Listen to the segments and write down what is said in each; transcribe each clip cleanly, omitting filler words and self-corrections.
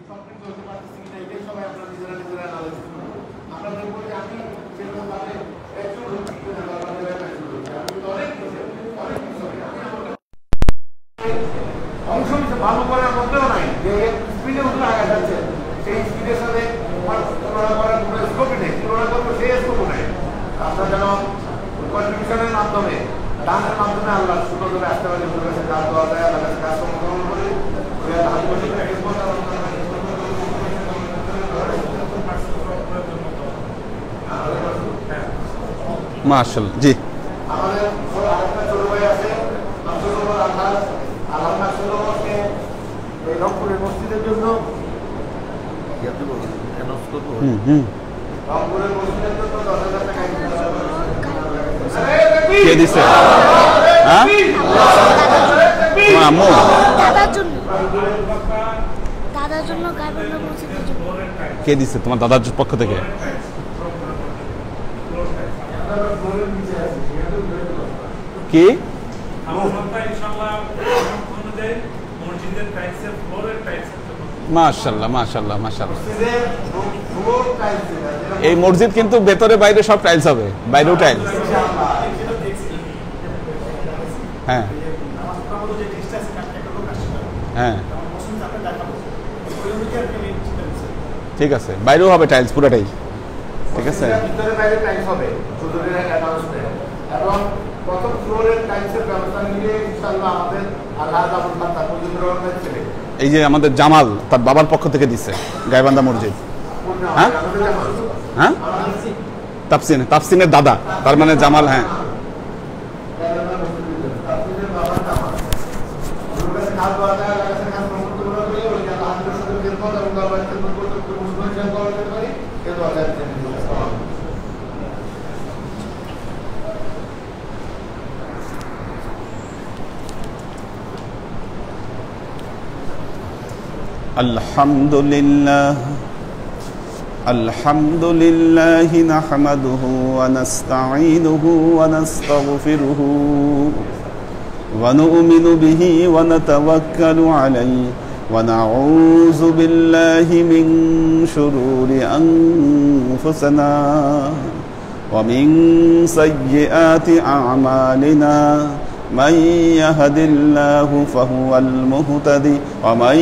সবকিছু চলতে পারতেছি কিনা এটাই সবাই আপনারা নিজেরা নিজেরা অ্যানালাইসিস করুন। আমরা দেখবো যে আমি সেরকমভাবে একটু অংশ নিতে ভালো করার মধ্যেও নাই যে স্পিডে উঠে আগা যাচ্ছে, সেই স্পিডের সাথে তুলনা করার কোনো স্কোপই নেই, তুলনা করবো সেই স্কোপও নেই। আপনারা যেন কন্ট্রিবিউশনের মাধ্যমে দানের মাধ্যমে আল্লাহ সুন্দর করে আসতে পারে, ওদের কাছে কাজ দেওয়া যায়, আল্লাহ কাছে কাজ সম্পন্ন করে মাশাআল্লাহ। জি আমাদের আরেকটা ছোট ভাই আছে আল্লাহ এই রংপুরের মসজিদের জন্য রংপুরের মসজিদের জন্য 10,000 টাকা কে দিছে? হ্যাঁ আম্মু দাদার জন্য গাইবান্ধা মসজিদের জন্য। কে দিছে? তোমার দাদার পক্ষ থেকে? কি মাশাআল্লাহ মাশাআল্লাহ মাশাআল্লাহ। এই মসজিদ কিন্তু ভেতরে বাইরে সব টাইলস হবে, বাইরেও টাইলস। হ্যাঁ হ্যাঁ ঠিক আছে, বাইরেও হবে টাইলস পুরোটাই। ঠিক আছে, ভিতরে বাইরে টাইলস হবে হুজুরের অ্যানাউন্সমেন্ট, এবং প্রথম ফ্লোরের টাইলসের ব্যবস্থা নিয়ে ইনশাআল্লাহ আমাদের আল্লাহ আবুল ফাত্তাহ মুজিবুর রহমানের ছেলে, এই যে আমাদের জামাল তার বাবার পক্ষ থেকে দিছে গাইবান্ধা মসজিদ। হ্যাঁ হ্যাঁ তাফসিনের দাদা, তার মানে জামাল। হ্যাঁ আলহামদুলিল্লাহ আলহামদুলিল্লাহি নাহমাদুহু ওয়া নাস্তাঈনুহু ওয়া নাস্তাগফিরুহু ওয়া নু'মিনু বিহি ওয়া নাতাওয়াক্কালু আলাইহি ওয়া নাউযু বিল্লাহি মিন শুরুরি আনফুসিনা ওয়া মিন সাইয়্যাতি আ'মালিনা من يهد الله فهو المهتدي ومن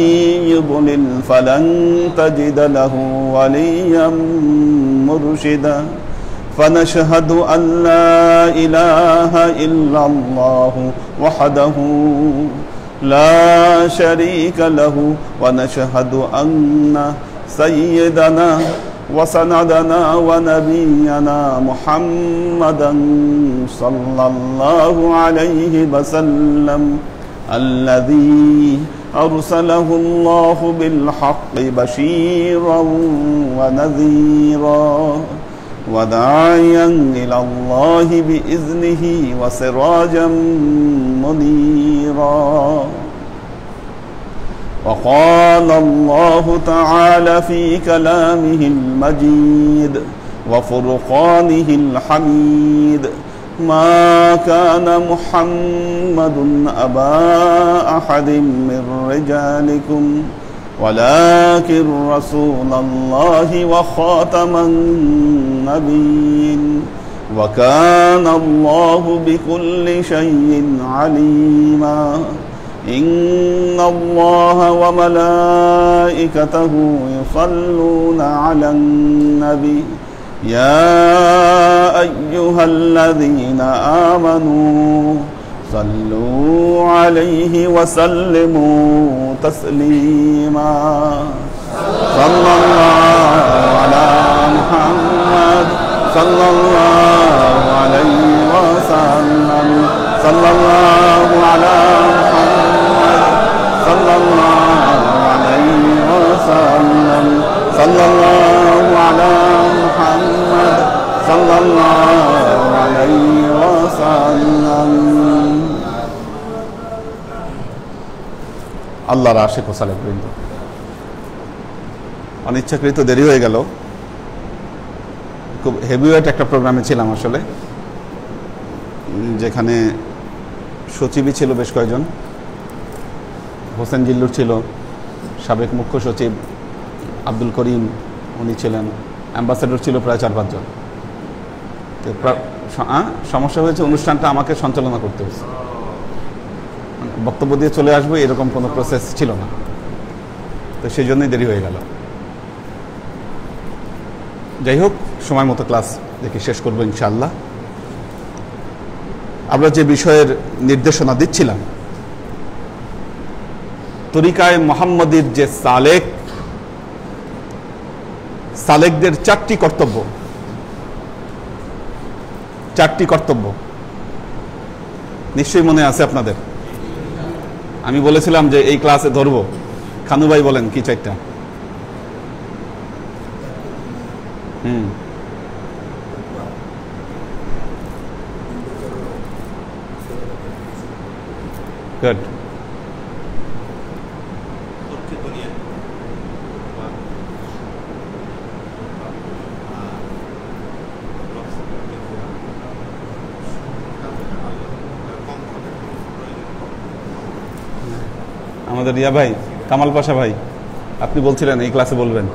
يضلل فلن تجد له وليا مرشدا فنشهد أن لا إله إلا الله وحده لا شريك له ونشهد أن سيدنا وسندنا ونبينا محمدا صلى الله عليه وسلم الذي أرسله الله بالحق بشيرا ونذيرا وداعيا إلى الله بإذنه وسراجا منيرا. وقال الله تعالى في كلامه المجيد وفرقانه الحميد ما كان محمد أبا أحد من رجالكم ولكن رسول الله وخاتم النبيين وكان الله بكل شيء عليما. إن الله وملائكته يصلون على النبي يا أيها الذين آمنوا صلوا عليه وسلموا تسليما. صلى الله على محمد صلى الله عليه وسلم صلى الله على صلى الله عليه وسلم صلى الله على محمد صلى الله عليه وسلم. আল্লাহর আশিক ও সালেক বৃন্দ, অনিচ্ছাকৃত দেরি হয়ে গেল। খুব হেভিওয়েট একটা প্রোগ্রামে ছিলাম আসলে, যেখানে সচিবই ছিল বেশ কয়েকজন। হোসেন জিল্লুর ছিল, সাবেক মুখ্য সচিব আব্দুল করিম উনি ছিলেন, অ্যাম্বাসেডর ছিল প্রায় 4-5 জন। তো সমস্যা হয়েছে, অনুষ্ঠানটা আমাকে সঞ্চালনা করতে হয়েছে, বক্তব্য দিয়ে চলে আসবো এরকম কোনো প্রসেস ছিল না, তো সেই জন্যই দেরি হয়ে গেল। যাই হোক, সময় মতো ক্লাস দেখে শেষ করবো ইনশাআল্লাহ। আমরা যে বিষয়ের নির্দেশনা দিচ্ছিলাম, তরিকায়ে মুহাম্মদীর যে সালেকদের 4টি কর্তব্য নিশ্চয়ই মনে আছে আপনাদের। আমি বলেছিলাম যে এই ক্লাসে ধরবো, খানু ভাই বলেন কি 4টা? গুড। আমাদের রিয়া ভাই, কামাল পাশা ভাই, আপনি বলছিলেন এই ক্লাসে বলবেন,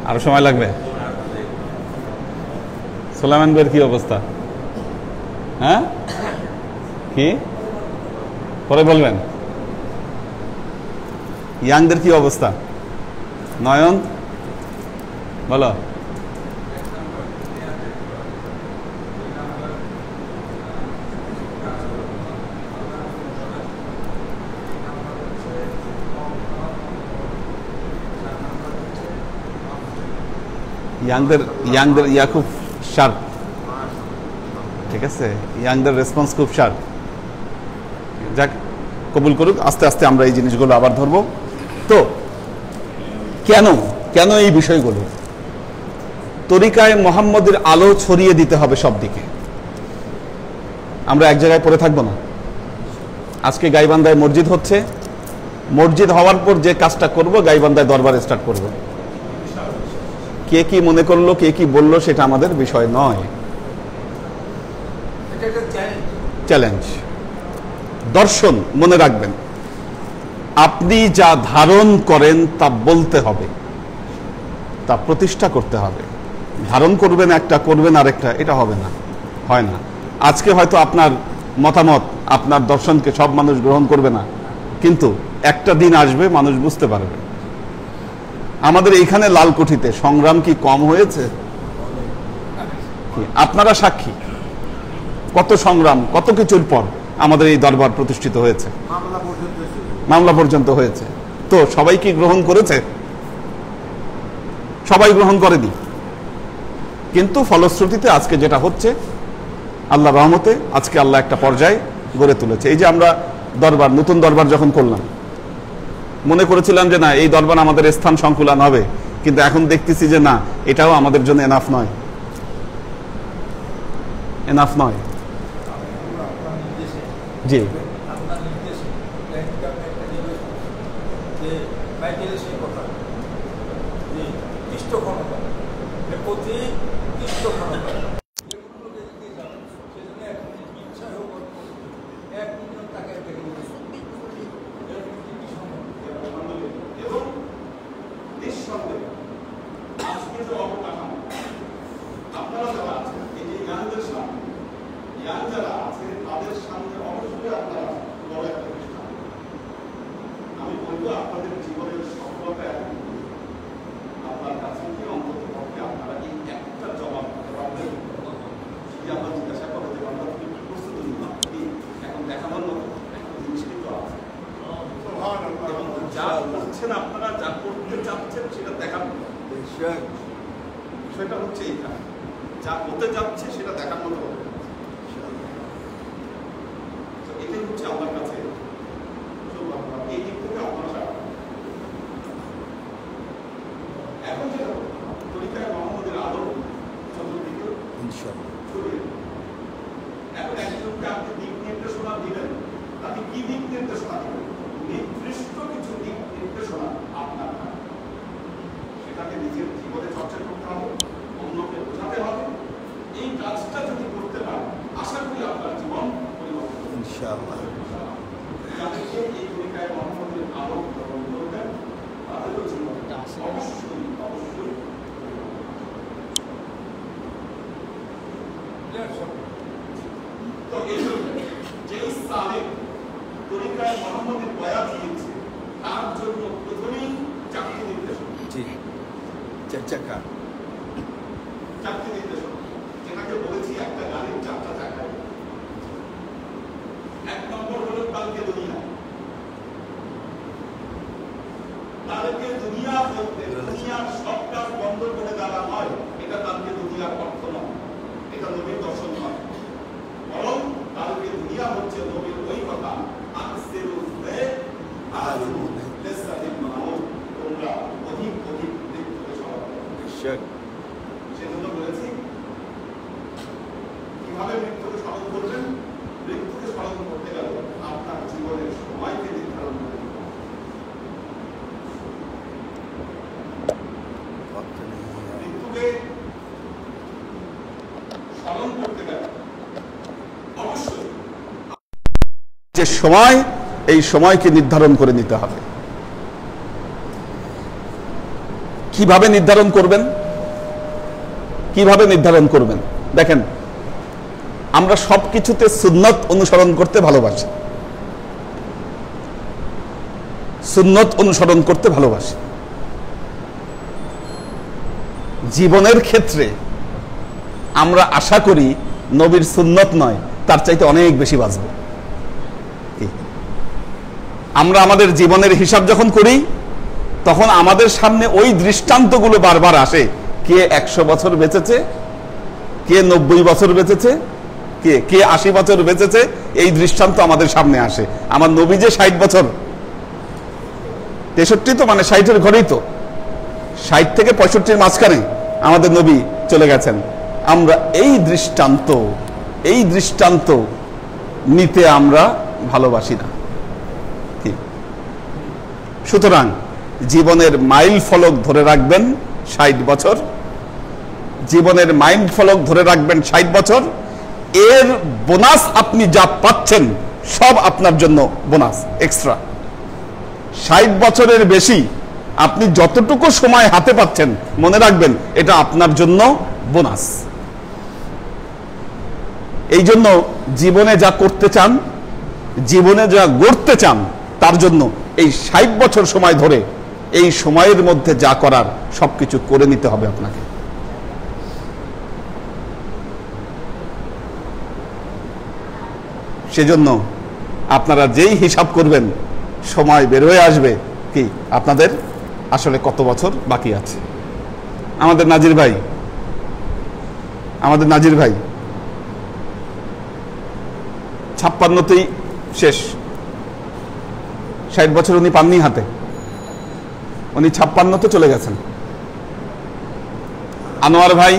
আরো সময় লাগবে। সোলাইমান ভাইয়ের কি অবস্থা? হ্যাঁ, কি পরে বলবেন? ইয়াংদের কি অবস্থা? নয়ন বলো। ইয়াংদের ইয়া খুব শার্প, ঠিক আছে, ইয়াংদের রেসপন্স খুব শার্প। যাক, কবুল করুক। আস্তে আস্তে আমরা এই জিনিসগুলো আবার ধরবো। তো কেন এই বিষয়গুলো? তরিকায়ে মুহাম্মদের আলো ছড়িয়ে দিতে হবে সব দিকে। আমরা এক জায়গায় পড়ে থাকবো না। আজকে গাইবান্ধায় মসজিদ হচ্ছে, মসজিদ হওয়ার পর যে কাজটা করব, গাইবান্ধায় দরবার স্টার্ট করব। কে কি মনে করলো, কে কি বললো, সেটা আমাদের বিষয় নয়। চ্যালেঞ্জ। দর্শন মনে রাখবেন, আপনি যা ধারণ করেন তা বলতে হবে, তা প্রতিষ্ঠা করতে হবে। ধারণ করবেন একটা, করবেন আরেকটা, এটা হবে না, হয় না। আজকে হয়তো আপনার মতামত, আপনার দর্শনকে সব মানুষ গ্রহণ করবে না, কিন্তু একটা দিন আসবে মানুষ বুঝতে পারবে। আমাদের এইখানে লালকুঠিতে সংগ্রাম কি কম হয়েছে? আপনারা সাক্ষী, কত সংগ্রাম, কত কিছুর পর আমাদের এই দরবার প্রতিষ্ঠিত হয়েছে, মামলা পর্যন্ত হয়েছে। তো সবাই কি গ্রহণ করেছে? সবাই গ্রহণ করেনি, কিন্তু ফলশ্রুতিতে আজকে যেটা হচ্ছে, আল্লাহ রহমতে আজকে আল্লাহ একটা পর্যায়ে গড়ে তুলেছে। এই যে আমরা দরবার, নতুন দরবার যখন করলাম, মনে করেছিলাম যে না, এই দরবার আমাদের স্থান সংকুলান হবে, কিন্তু এখন দেখতেছি যে না, এটাও আমাদের জন্য এনাফ নয়, এনাফ নয়। জি, আপনারা যা করতে চাচ্ছেন সেটা দেখান, সেটা হচ্ছে যা হতে যাচ্ছে সেটা দেখার মতো হবে। এটাই হচ্ছে আমার কাছে এই দিক থেকে আপনারা এখন যে তরিকায়ে মুহাম্মদের আলো চতুর্দিকে ছড়িয়ে, এখন একজনকে আপনি দিক নির্দেশনা দিবেন, তাকে কি দিক নির্দেশনা দিবেন? নির্দিষ্ট কিছু দিক নির্দেশনা আপনার, সেটাকে নিজের জীবনে চর্চা করতে হবে, অন্যকে বোঝাতে হবে। এই কাজটা যদি করতে পারেন, আশা করি আপনার জীবন পরিবর্তন ইনশাআল্লাহ। যাদেরকে এই তরিকায়ে মুহাম্মদের আলো গ্রহণ করবেন, তাদেরও জীবন চাকা চারটি নির্দেশনা যেটাকে বলেছি একটা গাড়ির চারটা চাকা। এক নম্বর হলো কালকে দুনিয়া। কালকে দুনিয়া বলতে দুনিয়ার সব কাজ বন্ধ করে দেওয়া নয়, এটা কালকে দুনিয়ার অর্থ নয়, এটা নবীর দর্শন নয়। বরং কালকে দুনিয়া হচ্ছে নবীর ওই কথা, তোমরা অধিক অধিক মৃত্যুকে স্মরণ করো। সেজন্য বলেছি কিভাবে মৃত্যুকে স্মরণ করবেন। মৃত্যুকে স্মরণ করতে গেলে আপনার জীবনের সময়কে নির্ধারণ করে দিতে হবে। মৃত্যুকে স্মরণ করতে গেলে অবশ্যই যে সময়, এই সময়কে নির্ধারণ করে নিতে হবে। কিভাবে নির্ধারণ করবেন? কিভাবে নির্ধারণ করবেন? দেখেন, আমরা সবকিছুতে সুন্নত অনুসরণ করতে ভালোবাসি, সুন্নত অনুসরণ করতে ভালোবাসি। জীবনের ক্ষেত্রে আমরা আশা করি নবীর সুন্নত নয়, তার চাইতে অনেক বেশি বাঁচব। আমরা আমাদের জীবনের হিসাব যখন করি তখন আমাদের সামনে ওই দৃষ্টান্তগুলো বারবার আসে। কে 100 বছর বেঁচেছে, কে 90 বছর বেঁচেছে, কে 80 বছর বেঁচেছে, এই দৃষ্টান্ত আমাদের সামনে আসে। আমার নবী যে 60 বছর, 63 তো মানে 60-এর ঘরেই তো, 60 থেকে 65-র মাঝখানে আমাদের নবী চলে গেছেন। আমরা এই দৃষ্টান্ত নিতে আমরা ভালোবাসি না। সুতরাং জীবনের মাইল ফলক ধরে রাখবেন 60 বছর, জীবনের মাইল ফলক ধরে রাখবেন 60 বছর। এর বোনাস আপনি যা পাচ্ছেন সব আপনার জন্য বোনাস এক্সট্রা। 60 বছরের বেশি আপনি যতটুকু সময় হাতে পাচ্ছেন মনে রাখবেন এটা আপনার জন্য বোনাস। এই জন্য জীবনে যা করতে চান, জীবনে যা গড়তে চান, তার জন্য এই 60 বছর সময় ধরে এই সময়ের মধ্যে যা করার সবকিছু করে নিতে হবে আপনাকে। সেজন্য আপনারা যেই হিসাব করবেন সময় বের হয়ে আসবে কি আপনাদের আসলে কত বছর বাকি আছে। আমাদের নাজির ভাই 56তেই শেষ, 60 বছর উনি পাননি হাতে, উনি 56তে চলে গেছেন। আনোয়ার ভাই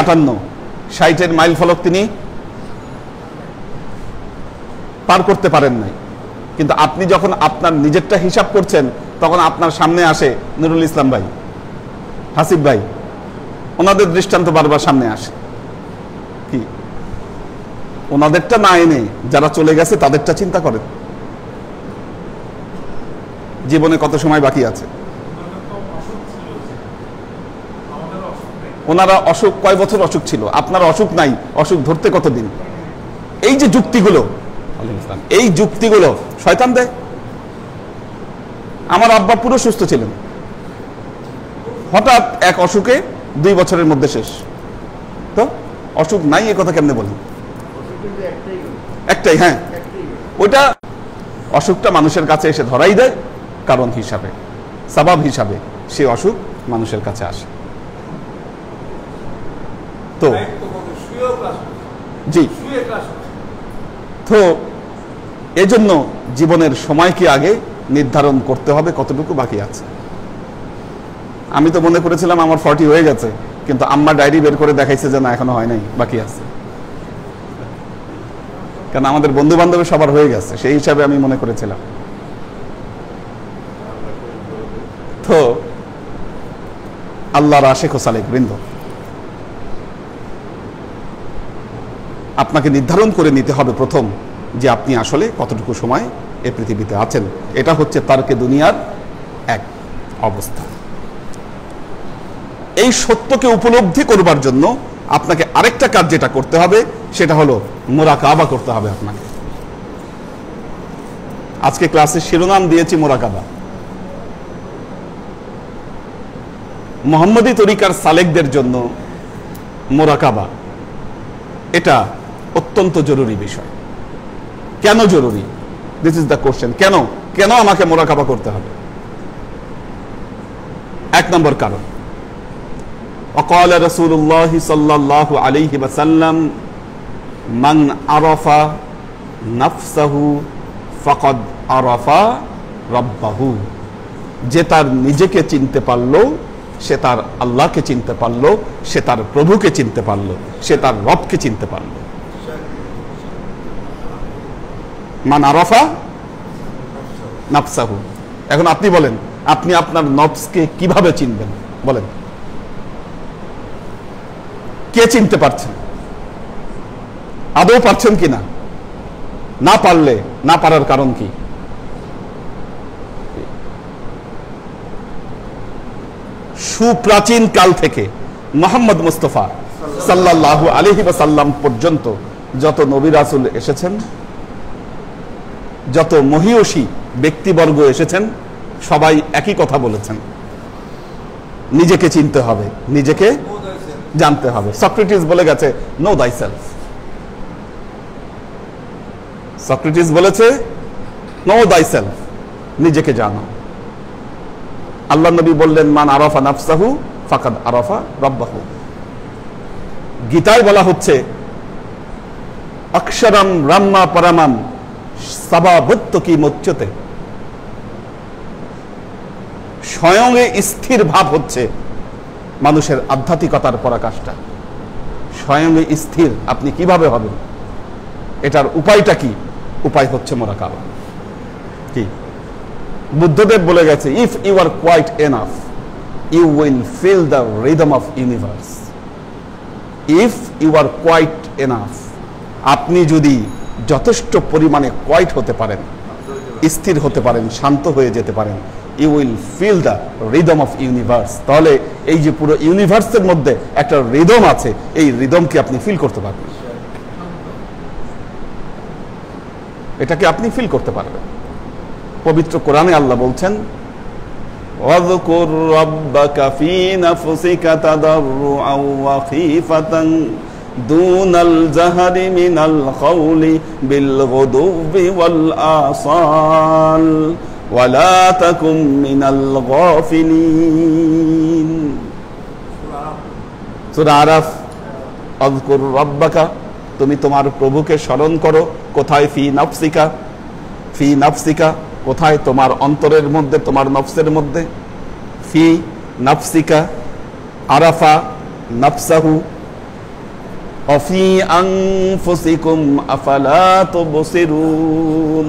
58, 60-এর মাইল ফলক তিনি পার করতে পারেন নাই। কিন্তু আপনি যখন আপনার নিজেরটা হিসাব করছেন তখন আপনার সামনে আসে নুরুল ইসলাম ভাই, হাসিব ভাই, ওনাদের দৃষ্টান্ত বারবার সামনে আসে। কি ওনাদেরটা না এনে যারা চলে গেছে তাদেরটা চিন্তা করেন, জীবনে কত সময় বাকি আছে। ওনারা অসুখ, কয় বছর অসুখ ছিল, আপনার অসুখ নাই, অসুখ ধরতে কতদিন। এই যে যুক্তিগুলো, এই যুক্তিগুলো শয়তান দেয়। আমার আব্বা পুরো সুস্থ ছিলেন, হঠাৎ এক অসুখে 2 বছরের মধ্যে শেষ। তো অসুখ নাই এ কথা কেমনে বলেন? একটাই, হ্যাঁ, ওইটা অসুখটা মানুষের কাছে এসে ধরাই দেয় কারণ হিসাবে, সাবাব হিসাবে সে অসুখ মানুষের কাছে আসে। তো জি, তো এজন্য জীবনের সময়কে আগে নির্ধারণ করতে হবে কতটুকু বাকি আছে। আমি তো মনে করেছিলাম আমার 40 হয়ে গেছে, কিন্তু আম্মা ডায়েরি বের করে দেখাইছে যে না, এখনো হয় নাই, বাকি আছে। কারণ আমাদের বন্ধু বান্ধবের সবার হয়ে গেছে, সেই হিসাবে আমি মনে করেছিলাম। তো আল্লাহর আশিক ও সালেক বৃন্দ, আপনাকে নির্ধারণ করে নিতে হবে প্রথম যে আপনি আসলে কতটুকু সময় এই পৃথিবীতে আছেন। এটা হচ্ছে তারকে দুনিয়ার এক অবস্থা। এই সত্যকে উপলব্ধি করবার জন্য আপনাকে আরেকটা কাজ যেটা করতে হবে সেটা হলো মুরাকাবা করতে হবে আপনাকে। আজকে ক্লাসের শিরোনাম দিয়েছি মুরাকাবা। মুহাম্মদী তরিকার সালেকদের জন্য মুরাকাবা এটা অত্যন্ত জরুরি বিষয়। কেন জরুরি? This is the question. কেন কেন আমাকে মুরাকাবা করতে হবে? এক নম্বর কারণ, وقال رسول الله صلى الله عليه وسلم من عرف نفسه فقد عرف ربه। যে তার নিজেকে চিনতে পারলো সে তার আল্লাহকে চিনতে পারলো, সে তার প্রভুকে চিনতে পারলো, সে তার রবকে চিনতে পারলো। মান আরাফা নাফসাহু। এখন আপনি বলেন, আপনি আপনার নফসকে কিভাবে চিনবেন? বলেন, কে চিনতে পারছেন? আদৌ পারছেন কিনা? না পারলে না পারার কারণ কি? সুপ্রাচীন কাল থেকে মুহাম্মদ মুস্তাফা সাল্লাল্লাহু আলাইহি ওয়াসাল্লাম পর্যন্ত যত নবী রাসূল এসেছেন, যত মহিয়সী ব্যক্তিবর্গ এসেছেন, সবাই একই কথা বলেছেন, নিজেকে চিনতে হবে, নিজেকে জানতে হবে। সক্রেটিস বলে গেছে নো দাইসেলফ। সক্রেটিস বলেছে নো দাইসেলফ, নিজেকে জানো। আল্লাহ নবী বললেন মান আরাফা নাফসাহু ফাকাদ আরাফা রাব্বাহু। গীতায় বলা হচ্ছে অক্ষরম ব্রহ্মা পরমম সবাবত্তকি মুচ্যতে। স্বয়ংয়ে স্থির ভাব হচ্ছে মানুষের আধ্যাত্মিকতার পরাকাষ্ঠা। স্বয়ংয়ে স্থির আপনি কিভাবে হবেন? এটার উপায়টা কি? উপায় হচ্ছে মুরাকাবা। কি বুদ্ধদেব বলে গেছে, if you are quiet enough you will feel the rhythm of universe. If you are quiet enough, আপনি যদি যথেষ্ট পরিমাণে কোয়াইট হতে পারেন, স্থির হতে পারেন, শান্ত হয়ে যেতে পারেন, you will feel the rhythm of universe. তাহলে এই যে পুরো ইউনিভার্সের মধ্যে একটা রিদম আছে, এই রিদমকে আপনি ফিল করতে পারবেন, এটাকে আপনি ফিল করতে পারবেন। পবিত্র কোরআনে আল্লাহ বলছেন ওয়াযকুর রাব্বাকা ফী নাফসিকা তাদাররুআন ওয়া খীফাতান দুনাল জাহরি মিনাল কওলি বিল গুদুবি ওয়াল আসাল ওয়া লা তাকুম মিনাল গাফিলিন। সূরা আরাফ। ওয়াযকুর রাব্বাকা, তুমি তোমার প্রভুকে স্মরণ করো। কোথায়? ফী নাফসিকা। ফী নাফসিকা কোথায়? তোমার অন্তরের মধ্যে, তোমার নফসের মধ্যে। ফি নাফসিকা আরাফা নাফসাহু অফি আনফুসিকুম আফালা তুবসিরুন।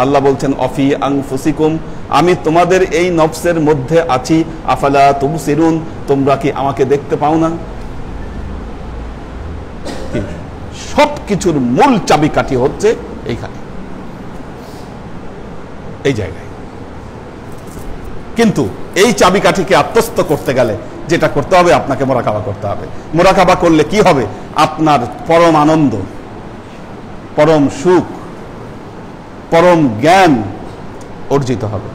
আল্লাহ বলছেন অফি আনফুসিকুম, আমি তোমাদের এই নফসের মধ্যে আছি। আফালা তুবসিরুন, তোমরা কি আমাকে দেখতে পাও না? সব কিছুর মূল চাবিকাঠি হচ্ছে এইখানে, এই জায়গায়। কিন্তু এই চাবিকাঠিকে আত্মস্থ করতে গেলে যেটা করতে হবে, আপনাকে মুরাকাবা করতে হবে। মুরাকাবা করলে কি হবে? আপনার পরম আনন্দ, পরম সুখ, পরম জ্ঞান অর্জিত হবে।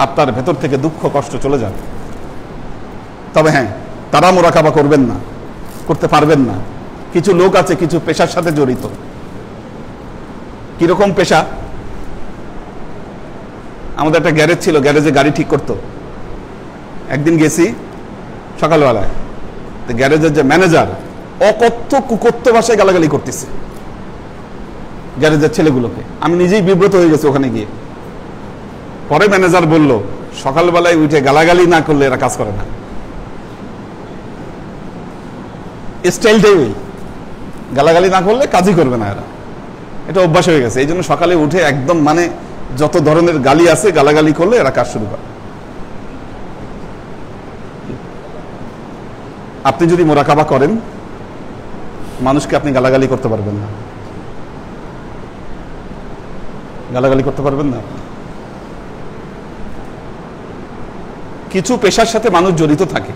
আপনার ভেতর থেকে দুঃখ কষ্ট চলে যাবে। তবে হ্যাঁ, তারা মুরাকাবা করবেন না, করতে পারবেন না। কিছু লোক আছে কিছু পেশার সাথে জড়িত। কিরকম পেশা? আমাদের একটা গ্যারেজ ছিল, গ্যারেজে গাড়ি ঠিক করতো। একদিন গেছি সকালবেলায়, গ্যারেজের যে ম্যানেজার অকথ্য কুকথ্য ভাষায় গালাগালি করতেছে গ্যারেজের ছেলেগুলোকে। আমি নিজেই বিব্রত হয়ে গেছি ওখানে গিয়ে। পরে ম্যানেজার বলল, সকালবেলায় উঠে গালাগালি না করলে এরা কাজ করে না। স্টাইলটাই ওই, গালাগালি না করলে কাজই করবে না এরা। এটা অভ্যাস হয়ে গেছে। এই জন্য সকালে উঠে একদম মানে যত ধরনের গালি আছে গালাগালি করলে এরা কাজ শুরু করে। আপনি যদি মুরাকাবা করেন, মানুষকে আপনি গালাগালি করতে পারবেন না, গালাগালি করতে পারবেন না। কিছু পেশার সাথে মানুষ জড়িত থাকে,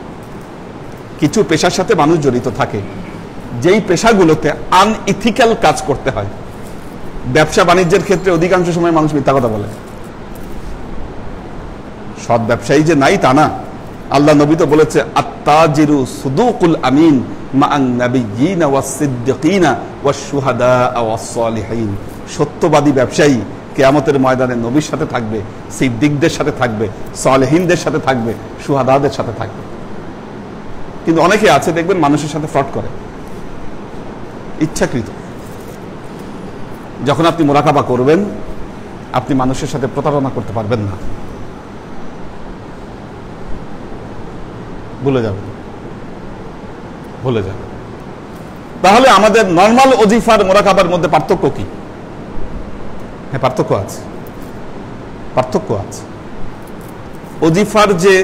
কিছু পেশার সাথে মানুষ জড়িত থাকে যেই পেশাগুলোতে আনইথিক্যাল কাজ করতে হয়। ব্যবসা বাণিজ্যের ক্ষেত্রে অধিকাংশ সময় মানুষ মিথ্যা কথা বলে। সৎ ব্যবসায়ী যে নাই তা না। আল্লাহ নবী তো বলেছে আত্তাজিরু সুদুকুল আমিন মা'আন নাবিয়্যিনা ওয়াস সিদ্দিকিনা ওয়াশ শুহাদা ওয়াস সালিহিন। সত্যবাদী ব্যবসায়ী কিয়ামতের ময়দানে নবীর সাথে থাকবে, সিদ্দিকদের সাথে থাকবে, সালেহিনদের সাথে থাকবে, শুহাদাদের সাথে থাকবে। কিন্তু অনেকে আছে দেখবেন মানুষের সাথে ফ্রড করে ইচ্ছাকৃত। যখন আপনি মুরাকাবা করবেন আপনি মানুষের সাথে প্রতারণা করতে পারবেন না, ভুলে যাবেন, ভুলে যাবেন। তাহলে আমাদের নরমাল ওজিফার মুরাকাবার মধ্যে পার্থক্য কি? হ্যাঁ, পার্থক্য আছে, পার্থক্য আছে। ওজিফার যে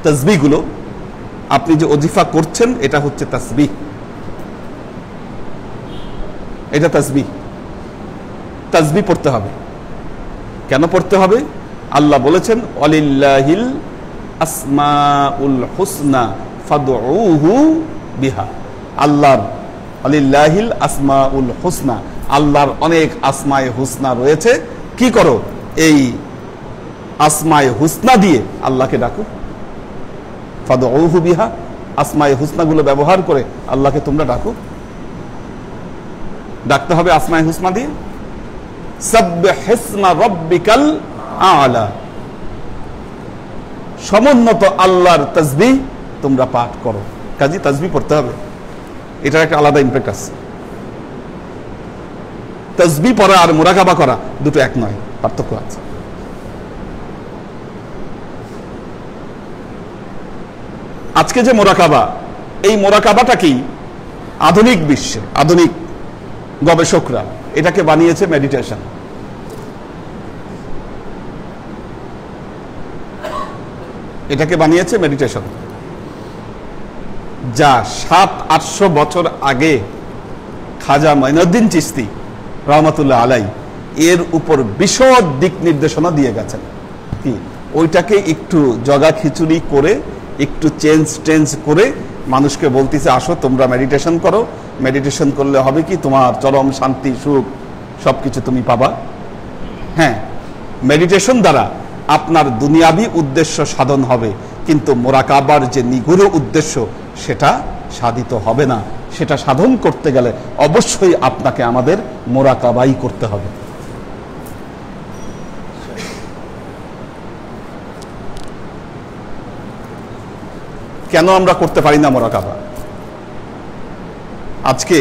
তাসবিহগুলো, আপনি যে ওজিফা করছেন এটা হচ্ছে তাসবিহ, এটা তাসবিহ। তাসবিহ পড়তে হবে। কেন পড়তে হবে? আল্লাহ বলেছেন ওয়ালিল্লাহিল আসমাউল হুসনা ফাদউহু বিহা। আল্লাহর ওয়ালিল্লাহিল আসমাউল হুসনা, আল্লাহর অনেক আসমায়ে হুসনা রয়েছে। কি করো? এই আসমায়ে হুসনা দিয়ে আল্লাহকে ডাকো। ফাদউহু বিহা, আসমায়ে হুসনাগুলো ব্যবহার করে আল্লাহকে তোমরা ডাকো। ডাকতে হবে আসমায়ে হুসনা দিয়ে। সাব্বিহিসমা রাব্বিকাল আ'লা, সমুন্নত আল্লাহর তাসবিহ তোমরা পাঠ করো। কাজী তাসবিহ পড়তে হবে, এটার একটা আলাদা ইমপ্যাক্ট আছে। তাসবিহ পড়া আর মুরাকাবা করা দুটো এক নয়, পার্থক্য আছে। আজকে যে মুরাকাবা, এই মুরাকাবাটা কি আধুনিক বিশ্বে, আধুনিক গবেষকরা এটাকে বানিয়েছে মেডিটেশন। এটাকে বানিয়েছে মেডিটেশন, যা 700-800 বছর আগে খাজা মঈনুদ্দিন চিশতি রহমাতুল্লাহ আলাই এর উপর বিশদ দিক নির্দেশনা দিয়ে গেছেন। কি ওইটাকে একটু জগা খিচুড়ি করে, একটু চেঞ্জ করে মানুষকে বলতেছে আসো তোমরা মেডিটেশন করো। মেডিটেশন করলে হবে কি, তোমার চরম শান্তি সুখ সবকিছু তুমি পাবা। হ্যাঁ, মেডিটেশন দ্বারা আপনার দুনিয়াবি উদ্দেশ্য সাধন হবে, কিন্তু মুরাকাবার যে নিগুড় উদ্দেশ্য সেটা সাধিত হবে না। সেটা সাধন করতে গেলে অবশ্যই আপনাকে আমাদের মুরাকাবাই করতে হবে। কেন আমরা করতে পারি না মুরাকাবা? আজকে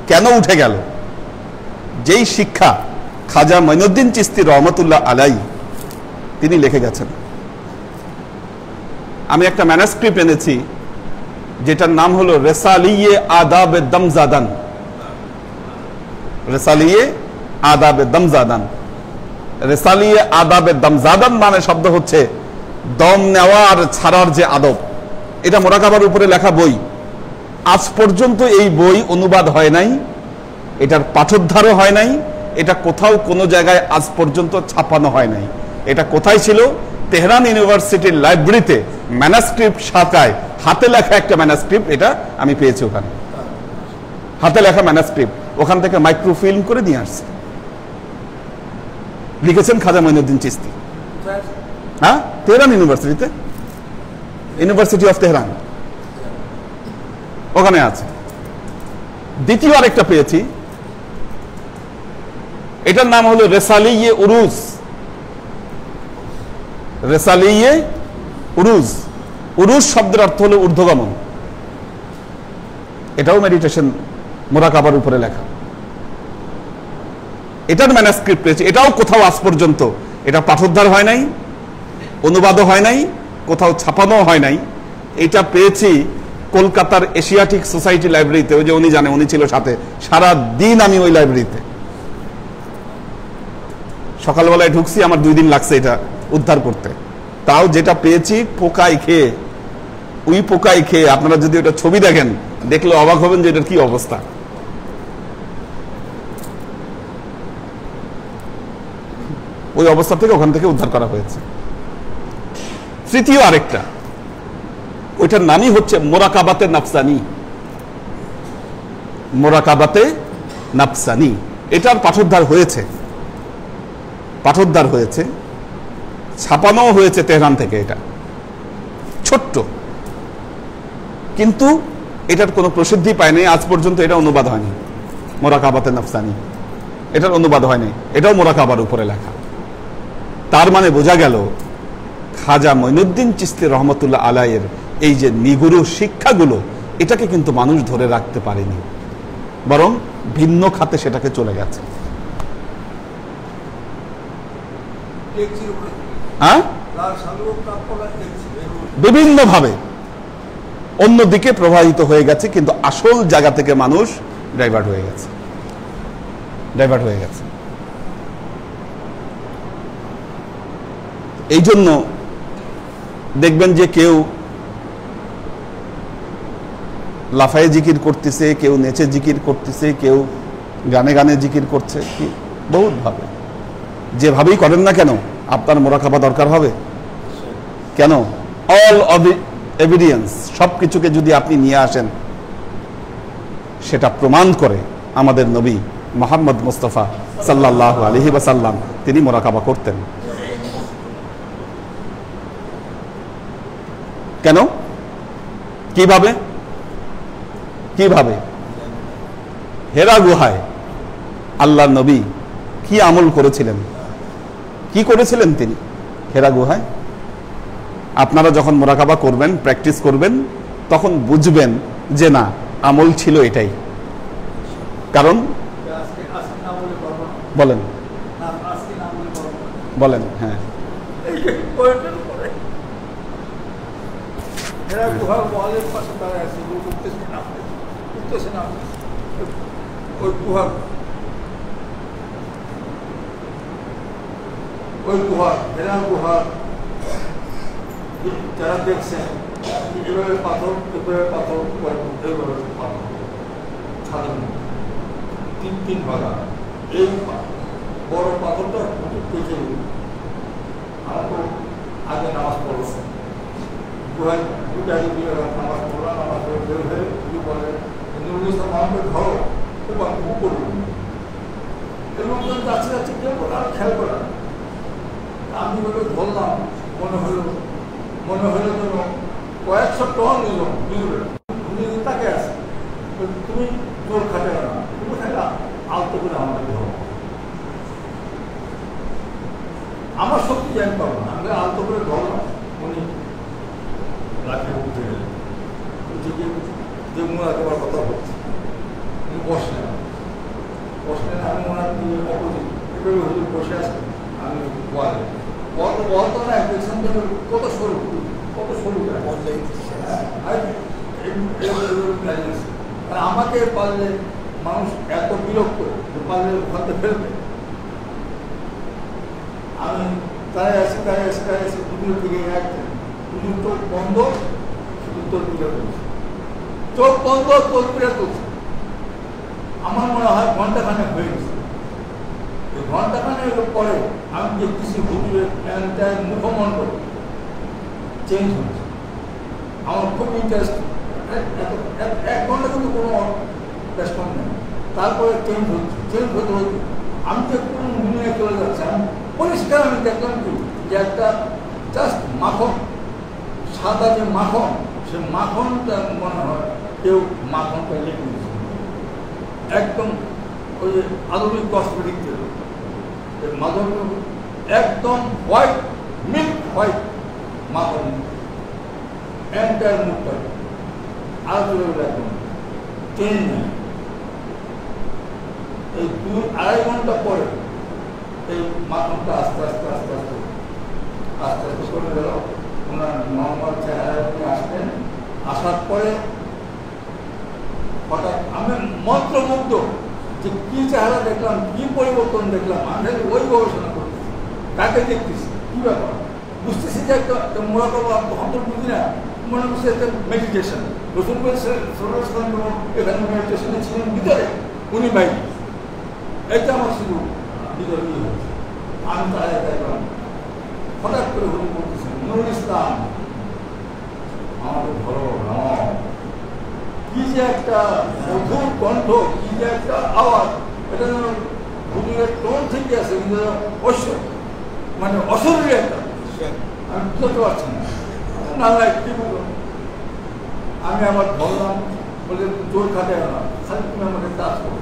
কেন উঠে গেল? যেই শিক্ষা খাজা মঈনুদ্দিন চিশতি রহমতুল্লাহ আলাই তিনি লিখে গেছেন। আমি একটা ম্যানুস্ক্রিপ্ট এনেছি যেটার নাম হলো রেসালিয়ে আদাবে দমজাদান। রেসালিয়ে আদাবে দমজাদান। রেসালিয়ে আদাবে দমজাদান মানে শব্দ হচ্ছে দম নেওয়া আর ছাড়ার যে আদব। এটা মুরাকাবার উপরে লেখা বই। আজ পর্যন্ত এই বই অনুবাদ হয় নাই, এটার পাঠোদ্ধারও হয় নাই, এটা কোথাও কোনো জায়গায় আজ পর্যন্ত ছাপানো হয় নাই। এটা কোথায় ছিল? তেহরান ইউনিভার্সিটির লাইব্রেরিতে ম্যানুস্ক্রিপ্ট শাখায় হাতে লেখা একটা ম্যানুস্ক্রিপ্ট, এটা আমি পেয়েছি ওখানে। হাতে লেখা ম্যানুস্ক্রিপ্ট, ওখান থেকে মাইক্রোফিল্ম করে নিয়ে আসছে। লিখেছেন খাজা মঈনুদ্দিন চিশতি। হ্যাঁ, তেহরান ইউনিভার্সিটিতে, ইউনিভার্সিটি অফ তেহরান, ওখানে আছে। দ্বিতীয় আরেকটা পেয়েছি, এটার নাম হলো রেসালিয়ে উরুজ। রেসালিয়ে উরুজ, উরুজ শব্দের অর্থ হলো ঊর্ধ্বগমন। এটাও মেডিটেশন মুরাকাবার উপরে লেখা। এটার ম্যানুস্ক্রিপ্ট পেয়েছি। এটাও কোথাও আজ পর্যন্ত এটা পাঠোদ্ধার হয় নাই, অনুবাদও হয় নাই, কোথাও ছাপানো হয় নাই। এটা পেয়েছি কলকাতার এশিয়াটিক সোসাইটি লাইব্রেরিতে। ওই যে উনি জানে, উনি ছিল সাথে। সারা দিন আমি ওই লাইব্রেরিতে, সকালবেলায় ঢুকছি, আমার 2 দিন লাগছে এটা উদ্ধার করতে। তাও যেটা পেয়েছি পোকায় খেয়ে, ওই পোকায় খেয়ে। আপনারা যদি ওটা ছবি দেখেন, দেখলে অবাক হবেন যে এটার কি অবস্থা। ওই অবস্থা থেকে ওখান থেকে উদ্ধার করা হয়েছে। তৃতীয় আরেকটা, ওইটার নামই হচ্ছে মুরাকাবাতে নাফসানি। মুরাকাবাতে নাফসানি, এটার পাঠোদ্ধার হয়েছে, পাঠোদ্ধার হয়েছে। ছাপানো হয়েছে তেহরান থেকে, এটা ছোট্ট, কিন্তু এটার কোনো প্রসিদ্ধি পায়নি আজ পর্যন্ত। এটা অনুবাদ হয়নি, মোরাকাবাতে নফসানি, এটার অনুবাদ হয়নি, এটাও মোরাকাবার উপরে লেখা। তার মানে বোঝা গেল খাজা মঈনুদ্দিন চিশতি রহমতুল্লাহ আলাইয়ের এই যে নিগুড় শিক্ষাগুলো, এটাকে কিন্তু মানুষ ধরে রাখতে পারেনি, বরং ভিন্ন খাতে সেটাকে চলে গেছে। হ্যাঁ, বিভিন্নভাবে অন্যদিকে প্রবাহিত হয়ে গেছে, কিন্তু আসল জায়গা থেকে মানুষ ডাইভার্ট হয়ে গেছে, ডাইভার্ট হয়ে গেছে। এই জন্য দেখবেন যে কেউ লাফায়ে জিকির করতেছে, কেউ নেচে জিকির করতেছে, কেউ গানে গানে জিকির করছে, কি বহুত ভাবে। যেভাবেই করেন না কেন, আপনার মোরাকাবা দরকার হবে। কেন? অল এভিডেন্স, সবকিছুকে যদি আপনি নিয়ে আসেন, সেটা প্রমাণ করে আমাদের নবী মুহাম্মদ মুস্তাফা সাল্লাল্লাহু আলাইহি ওয়াসাল্লাম তিনি মোরাকাবা করতেন। কেন? কিভাবে? কিভাবে? হেরা গুহায় আল্লাহর নবী কি আমল করেছিলেন, কি করেছিলেন তিনি হেরা গুহায়? আপনারা যখন মোরাকাবা করবেন, প্র্যাকটিস করবেন, তখন বুঝবেন যে না, আমল ছিল এটাই। কারণ বলেন বলেন হ্যাঁ, যারা দেখছেন এভাবে পাথর, এভাবে পাথর, এভাবে পাথর সাধারণ তিন ভাগা। এই বড় পাথরটা পেঁচে আমরা তো আগে নামাজ পড়লাম, গুহায় দুটো আগে দিয়ে নামাজ পড়লাম, নামাজ পড়ে বের হয়ে কি বলে নুরুল ইসলাম আমাকে ধরো এবং করুন, এবং যাচ্ছে যাচ্ছে কেউ আর খেয়াল করে না। আমি ওকে ধরলাম, মনে হলো যেন কয়েকশো টন নিল দুজনে তাকে আছে, তুমি জোর খাটে না, তুমি খাটা আলতো করে আমাকে ধরো। আমার শক্তি জ্ঞান পাবো না, আমি আলতো করে ধরলাম, উনি লাঠি উঠে গেলেন, উঠে গিয়ে যে মোরাকাবার কথা বলছে উনি বসলেন, আমি ওনার অপোজিট এভাবে হুজুর বসে আছেন, আমি বলে বলতো না দেখছেন কত সরু, কত সরু। আমাকে পারলে মানুষ এত বিরক্ত পারলে ওখানে ফেলবে। আমি তাই আছি দুপুরের দিকে একদিন দুপুর চোখ বন্ধ, শুধু তলপিটা তুলছে, চোখ বন্ধ তলপিটা তুলছে। আমার মনে হয় ঘন্টাখানেক হয়ে গেছে। ঘন্টাখানেক পরে আমি দেখতেছি হুজুরের প্যান্টার মুখমণ্ডল চেঞ্জ হচ্ছে। আমার খুব ইন্টারেস্ট, 1 ঘন্টা কিন্তু কোনো রেসপন্স নেই। তারপরে চেঞ্জ হতে আমি তো কোন দুনিয়ায় চলে যাচ্ছে। আমি পরিষ্কার আমি দেখলাম কি যে একটা জাস্ট মাখন, সাদা যে মাখন, সে মাখনটা মনে হয় কেউ মাখনটা লেগে দিয়েছে একদম ওই যে আধুনিক কসমেটিক তেল মাখন, একদম হোয়াইট, মিল্ক হোয়াইট মাখন, এন্টায়ার মুখটা আর একদম চেঞ্জ নেই। এই 2-2.5 ঘন্টা পরে এই মাখনটা আস্তে আস্তে করে গেল। ওনার নর্মাল চেহারা আসতেন, আসার পরে হঠাৎ আমি মন্ত্রমুগ্ধ যে কি চেহারা দেখলাম, কি পরিবর্তন দেখলাম। আমি ওই গবেষণা করতেছি, কাকে দেখতেছি, কি ব্যাপার বুঝতেছি যে একটা মোরাকাবা হয়তো বুঝি না, মনে করছে একটা মেডিটেশন। রসুল এখানে মেডিটেশনে ছিলেন ভিতরে, উনি বাইরে। এটা আমার শুধু ভিতরে হয়েছে। আমি তাই দেখলাম হঠাৎ করে উনি বলতেছেন, নুরুল ইসলাম আমাদের ধরো কি যে একটা মধুর কণ্ঠ, কি যে একটা আওয়াজ, এটা যেন হুজুরের টোন থেকে আছে, কিন্তু মানে অশরীরী একটা আমি বুঝতে পারছি না। না না কি বলবো, আমি আমার ধরলাম বলে জোর খাটে না, খালি তুমি আমাকে কাজ করো,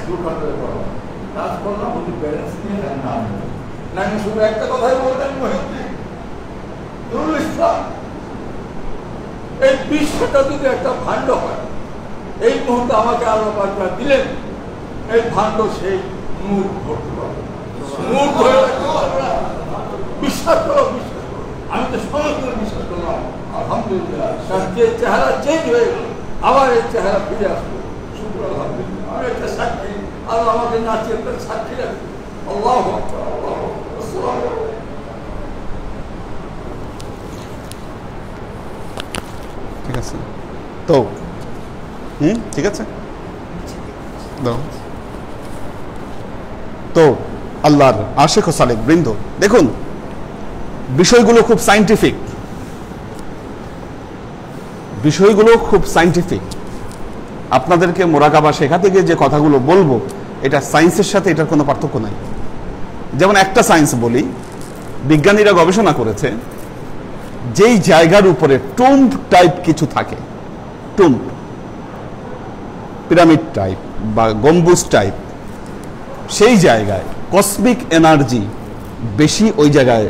জোর খাটে করো, কাজ করলাম বলি ব্যালেন্স নিয়ে না না শুধু একটা কথাই বললেন নুরুল ইসলাম, এই বিশ্বটা যদি একটা ভাণ্ড হয়, এই মুহূর্তে আমাকে আল্লাহ পাক দিলেন এই ভাণ্ড সেই মুখ ধরতে পারবে, মুখ ধরে রাখতে পারবে না। বিশ্বাস করো, বিশ্বাস করো, আমি তো সমস্ত বিশ্বাস করলাম। আলহামদুলিল্লাহ, তার যে চেহারা চেঞ্জ হয়ে গেল, আবার এই চেহারা ফিরে আসলো। শুক্র আলহামদুলিল্লাহ, আমি একটা সাক্ষী, আল্লাহ আমাকে নাচিয়ে একটা সাক্ষী রাখবে। আল্লাহু আকবার, আল্লাহু আকবার, আসসালামু আলাইকুম। ঠিক আছে তো ঠিক আছে দাও। তো আল্লাহর আশিক ও সালেক বৃন্দ, দেখুন বিষয়গুলো খুব সায়েন্টিফিক, বিষয়গুলো খুব সায়েন্টিফিক। আপনাদেরকে মোরাকাবা শেখাতে গিয়ে যে কথাগুলো বলবো, এটা সায়েন্সের সাথে এটার কোনো পার্থক্য নাই। যেমন একটা সায়েন্স বলি, বিজ্ঞানীরা গবেষণা করেছে যেই জায়গার উপরে টুম্ব টাইপ কিছু থাকে, টুম্ব, পিরামিড টাইপ বা গম্বুজ টাইপ, সেই জায়গায় কসমিক এনার্জি বেশি ওই জায়গায়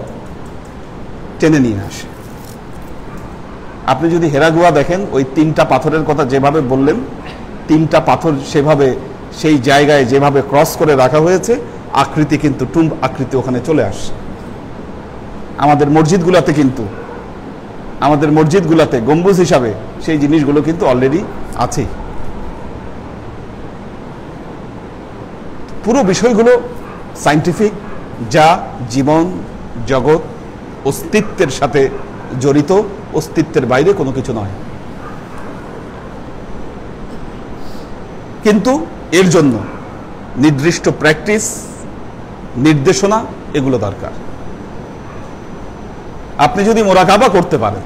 টেনে নিয়ে আসে। আপনি যদি হেরাগুয়া দেখেন, ওই তিনটা পাথরের কথা যেভাবে বললেন, তিনটা পাথর সেভাবে সেই জায়গায় যেভাবে ক্রস করে রাখা হয়েছে, আকৃতি কিন্তু টুম্ব আকৃতি ওখানে চলে আসে। আমাদের মসজিদগুলোতে কিন্তু, আমাদের মসজিদগুলোতে গম্বুজ হিসাবে সেই জিনিসগুলো কিন্তু অলরেডি আছে। পুরো বিষয়গুলো সায়েন্টিফিক, যা জীবন জগৎ অস্তিত্বের সাথে জড়িত, অস্তিত্বের বাইরে কোনো কিছু নয়। কিন্তু এর জন্য নির্দিষ্ট প্র্যাকটিস, নির্দেশনা এগুলো দরকার। আপনি যদি মোরাকাবা করতে পারেন,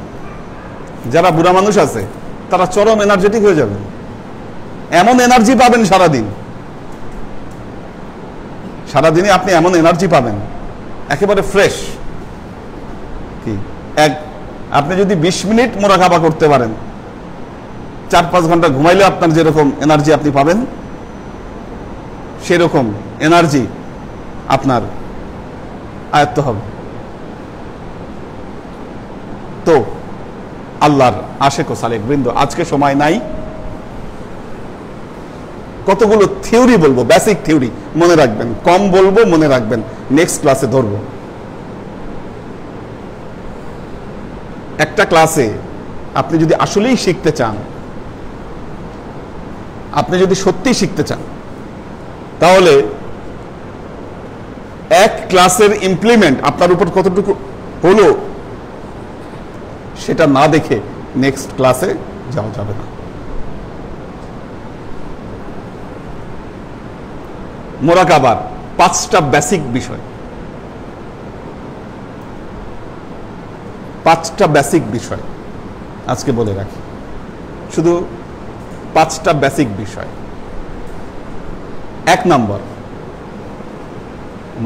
যারা বুড়া মানুষ আছে তারা চরম এনার্জেটিক হয়ে যাবেন, এমন এনার্জি পাবেন সারাদিন, সারাদিনে আপনি এমন এনার্জি পাবেন একেবারে ফ্রেশ। কি আপনি যদি 20 মিনিট মোরাকাবা করতে পারেন, 4-5 ঘন্টা ঘুমাইলে আপনার যেরকম এনার্জি আপনি পাবেন, সেরকম এনার্জি আপনার আয়ত্ত হবে। তো আল্লাহর আশিক ও সালেক বৃন্দ, আজকে সময় নাই, কতগুলো থিওরি বলবো, বেসিক থিওরি মনে রাখবেন, কম বলবো মনে রাখবেন, নেক্সট ক্লাসে ধরবো। একটা ক্লাসে আপনি যদি আসলেই শিখতে চান, আপনি যদি সত্যিই শিখতে চান, তাহলে এক ক্লাসের ইমপ্লিমেন্ট আপনার উপর কতটুকু হলো সেটা না দেখে নেক্সট ক্লাসে যাওয়া যাবে না। মোরাকাবার 5টা বেসিক বিষয়, 5টা বেসিক বিষয় আজকে বলে রাখি, শুধু 5টা বেসিক বিষয়। 1 নম্বর,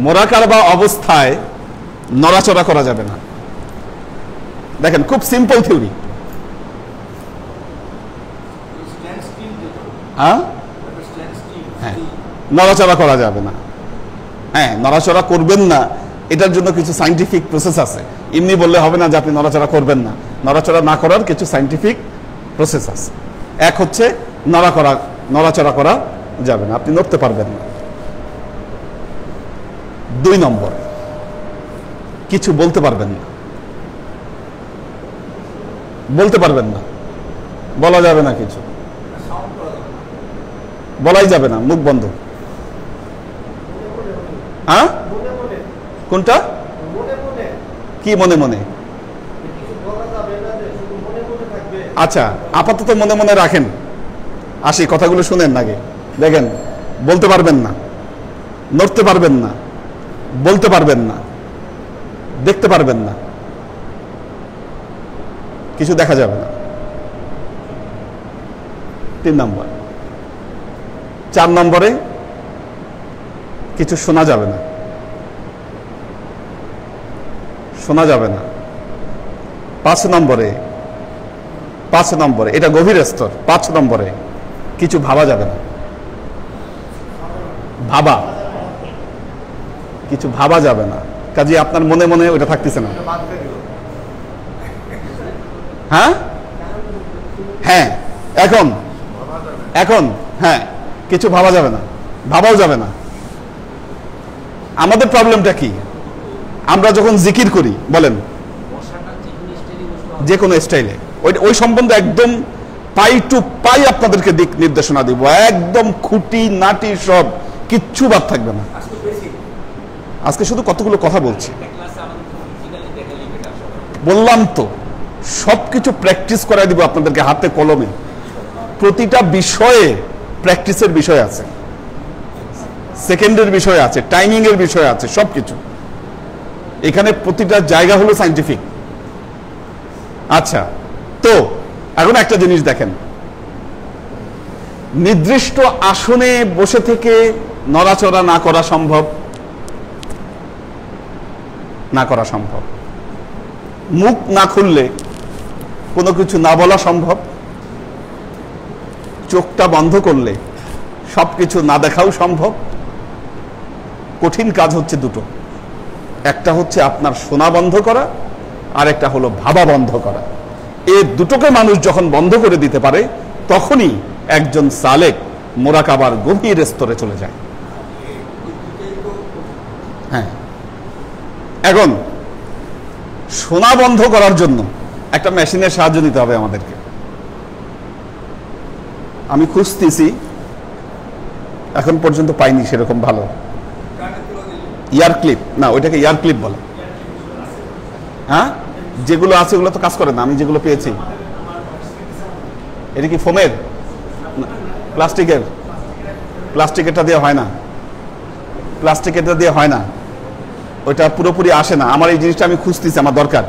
মোরাকাবা অবস্থায় নড়াচড়া করা যাবে না। দেখেন, খুব সিম্পল থিওরি। হ্যাঁ, নড়াচড়া করা যাবে না। হ্যাঁ, নড়াচড়া করবেন না, এটার জন্য কিছু সায়েন্টিফিক প্রসেস আছে। এমনি বললে হবে না যে আপনি নড়াচড়া করবেন না, নড়াচড়া না করার কিছু সায়েন্টিফিক প্রসেস আছে। এক হচ্ছে নড়াচড়া করা যাবে না, আপনি নড়তে পারবেন না। 2 নম্বর, কিছু বলতে পারবেন না, বলতে পারবেন না, বলা যাবে না, কিছু বলাই যাবে না, মুখ বন্ধ। হ্যাঁ, কোনটা? কি মনে মনে? আচ্ছা, আপাতত মনে মনে রাখেন, আসি কথাগুলো শুনেন আগে। দেখেন, বলতে পারবেন না, নড়তে পারবেন না, বলতে পারবেন না, দেখতে পারবেন না, কিছু দেখা যাবে না। 3 নম্বর। 4 নম্বরে, কিছু শোনা যাবে না, শোনা যাবে না। 5 নম্বরে এটা গভীর স্তর। 5 নম্বরে কিছু ভাবা যাবে না। কিছু ভাবা যাবে না, কাজে আপনার মনে মনে ওইটা থাকতেছে না। হ্যাঁ হ্যাঁ এখন হ্যাঁ, কিছু ভাবা যাবে না, ভাবাও যাবে না। আমাদের প্রবলেমটা কি? আমরা যখন জিকির করি, বলেন যে কোনো স্টাইলে, ওই সম্বন্ধে একদম পাই টু পাই আপনাদেরকে দিক নির্দেশনা দিব, একদম খুঁটি নাটি সব কিচ্ছু বাদ থাকবে না। আজকে শুধু কতগুলো কথা বলছি, বললাম তো সবকিছু প্র্যাকটিস করাই দিব আপনাদেরকে হাতে কলমে। প্রতিটা বিষয়ে প্র্যাকটিসের বিষয় আছে, সেকেন্ডের বিষয় আছে, টাইমিং এর বিষয় আছে, সবকিছু এখানে প্রতিটা জায়গা হলো সায়েন্টিফিক। আচ্ছা, তো এখন একটা জিনিস দেখেন, নির্দিষ্ট আসনে বসে থেকে নড়াচড়া না করা সম্ভব, মুখ না খুললে কোনো কিছু না বলা সম্ভব, চোখটা বন্ধ করলে সবকিছু না দেখাও সম্ভব। কঠিন কাজ হচ্ছে দুটো, একটা হচ্ছে আপনার শোনা বন্ধ করা, আর একটা হলো ভাবা বন্ধ করা। এই দুটোকে মানুষ যখন বন্ধ করে দিতে পারে, তখনই একজন সালেক মোরাকাবার গভীর স্তরে চলে যায়। হ্যাঁ, এখন শোনা বন্ধ করার জন্য একটা মেশিনের সাহায্য নিতে হবে আমাদেরকে। আমি খুঁজতেছি, এখন পর্যন্ত পাইনি সেরকম ভালো। ইয়ার ক্লিপ না, ওইটাকে ইয়ার ক্লিপ বলে। হ্যাঁ, যেগুলো আছে ওগুলো তো কাজ করে না। আমি যেগুলো পেয়েছি, এটা কি ফোমের, প্লাস্টিকেরটা দিয়ে হয় না, প্লাস্টিকেরটা দিয়ে হয় না, ওইটা পুরোপুরি আসে না। আমার এই জিনিসটা আমি খুঁজতেছি, আমার দরকার।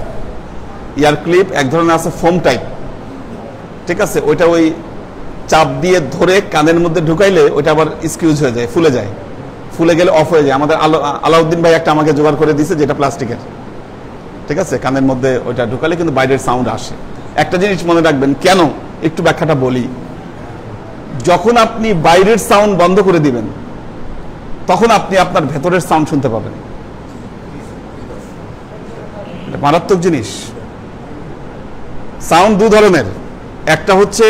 ইয়ার ক্লিপ এক ধরনের আছে ফোম টাইপ, ঠিক আছে? ওইটা ওই চাপ দিয়ে ধরে কানের মধ্যে ঢুকাইলে ওইটা আবার স্কিউজ হয়ে যায়, ফুলে যায়, ফুলে গেলে অফ হয়ে যায়। আমাদের আলাউদ্দিন ভাই একটা আমাকে জোগাড় করে দিয়েছে, যেটা প্লাস্টিকের, ঠিক আছে? কানের মধ্যে ওইটা ঢুকালে কিন্তু বাইরের সাউন্ড আসে। একটা জিনিস মনে রাখবেন, কেন একটু ব্যাখ্যাটা বলি। যখন আপনি বাইরের সাউন্ড বন্ধ করে দিবেন, তখন আপনি আপনার ভেতরের সাউন্ড শুনতে পাবেন। মারাত্মক জিনিস। সাউন্ড দু ধরনের, একটা হচ্ছে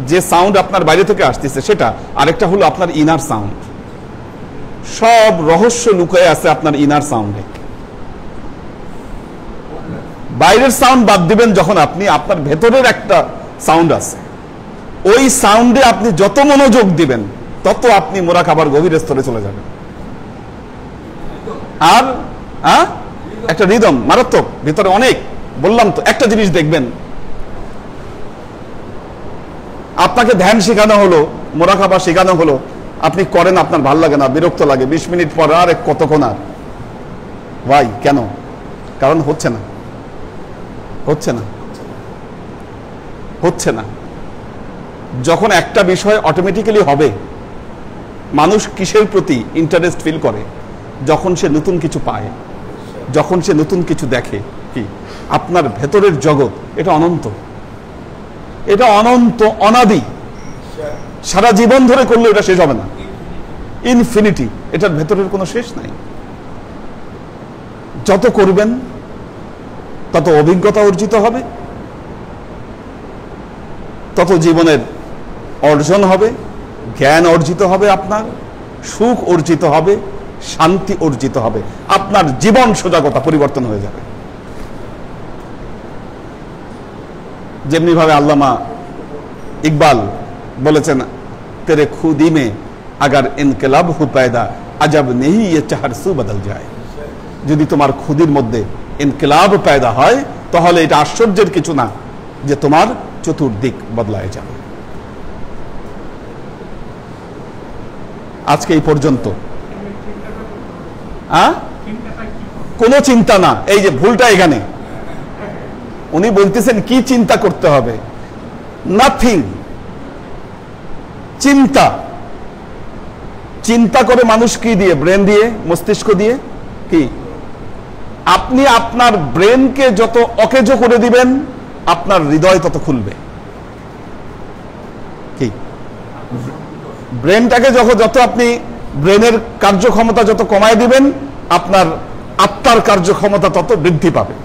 যে সাউন্ড আপনার বাইরে থেকে আসতেছে সেটা, আরেকটা হলো আপনার ইনার সাউন্ড। সব রহস্য লুকিয়ে আছে আপনার ইনার সাউন্ডে। বাইরের সাউন্ড বাদ দিবেন যখন আপনি, আপনার ভেতরের একটা সাউন্ড আছে, ওই সাউন্ডে আপনি যত মনোযোগ দিবেন তত আপনি মোরাকাবার গভীর স্তরে চলে যাবেন। আর একটা রিদম মারাত্মক, ভিতরে অনেক। বললাম তো, একটা জিনিস দেখবেন, আপনাকে ধ্যান শেখানো হলো, মোরাকাবা শেখানো হলো, আপনি করেন, আপনার ভালো লাগে না, বিরক্ত লাগে, 20 মিনিট পর আর কতক্ষণ আর, ভাই কেন? কারণ হচ্ছে না। যখন একটা বিষয় অটোমেটিক্যালি হবে, মানুষ কিসের প্রতি ইন্টারেস্ট ফিল করে? যখন সে নতুন কিছু পায়, যখন সে নতুন কিছু দেখে। কি আপনার ভেতরের জগৎ, এটা অনন্ত, অনাদি, সারা জীবন ধরে করলে এটা শেষ হবে না, ইনফিনিটি। এটার ভেতরের কোনো শেষ নাই। যত করবেন তত অভিজ্ঞতা অর্জিত হবে, তত জীবনের অর্জন হবে, জ্ঞান অর্জিত হবে, আপনার সুখ অর্জিত হবে, শান্তি অর্জিত হবে, আপনার জীবন সজাগতা পরিবর্তন হয়ে যাবে। যেমনি ভাবে আল্লামা ইকবাল বলেছেন, তেরে খুদি মে আগার ইনকিলাব হু পায়দা আজব নেই ये চাহর সু বদল যায়। যদি তোমার খুদির মধ্যে ইনকিলাব পয়দা হয়, তাহলে এটা আশ্চর্যের কিছু না যে তোমার চতুর্দিক বদলায় যাবে। আজকে এই পর্যন্ত কোনো চিন্তা না। এই যে ভুলটা এখানে, উনি বলতেছেন কি চিন্তা করতে হবে? নাথিং। চিন্তা করে মানুষ কি দিয়ে? ব্রেন দিয়ে, মস্তিষ্ক দিয়ে। কি আপনি আপনার ব্রেনকে যত অকেজো করে দিবেন, আপনার হৃদয় তত খুলবে। কি ব্রেনটাকে যত আপনি ব্রেনের কার্যক্ষমতা যত কমায় দিবেন, আপনার আত্মার কার্যক্ষমতা তত বৃদ্ধি পাবে,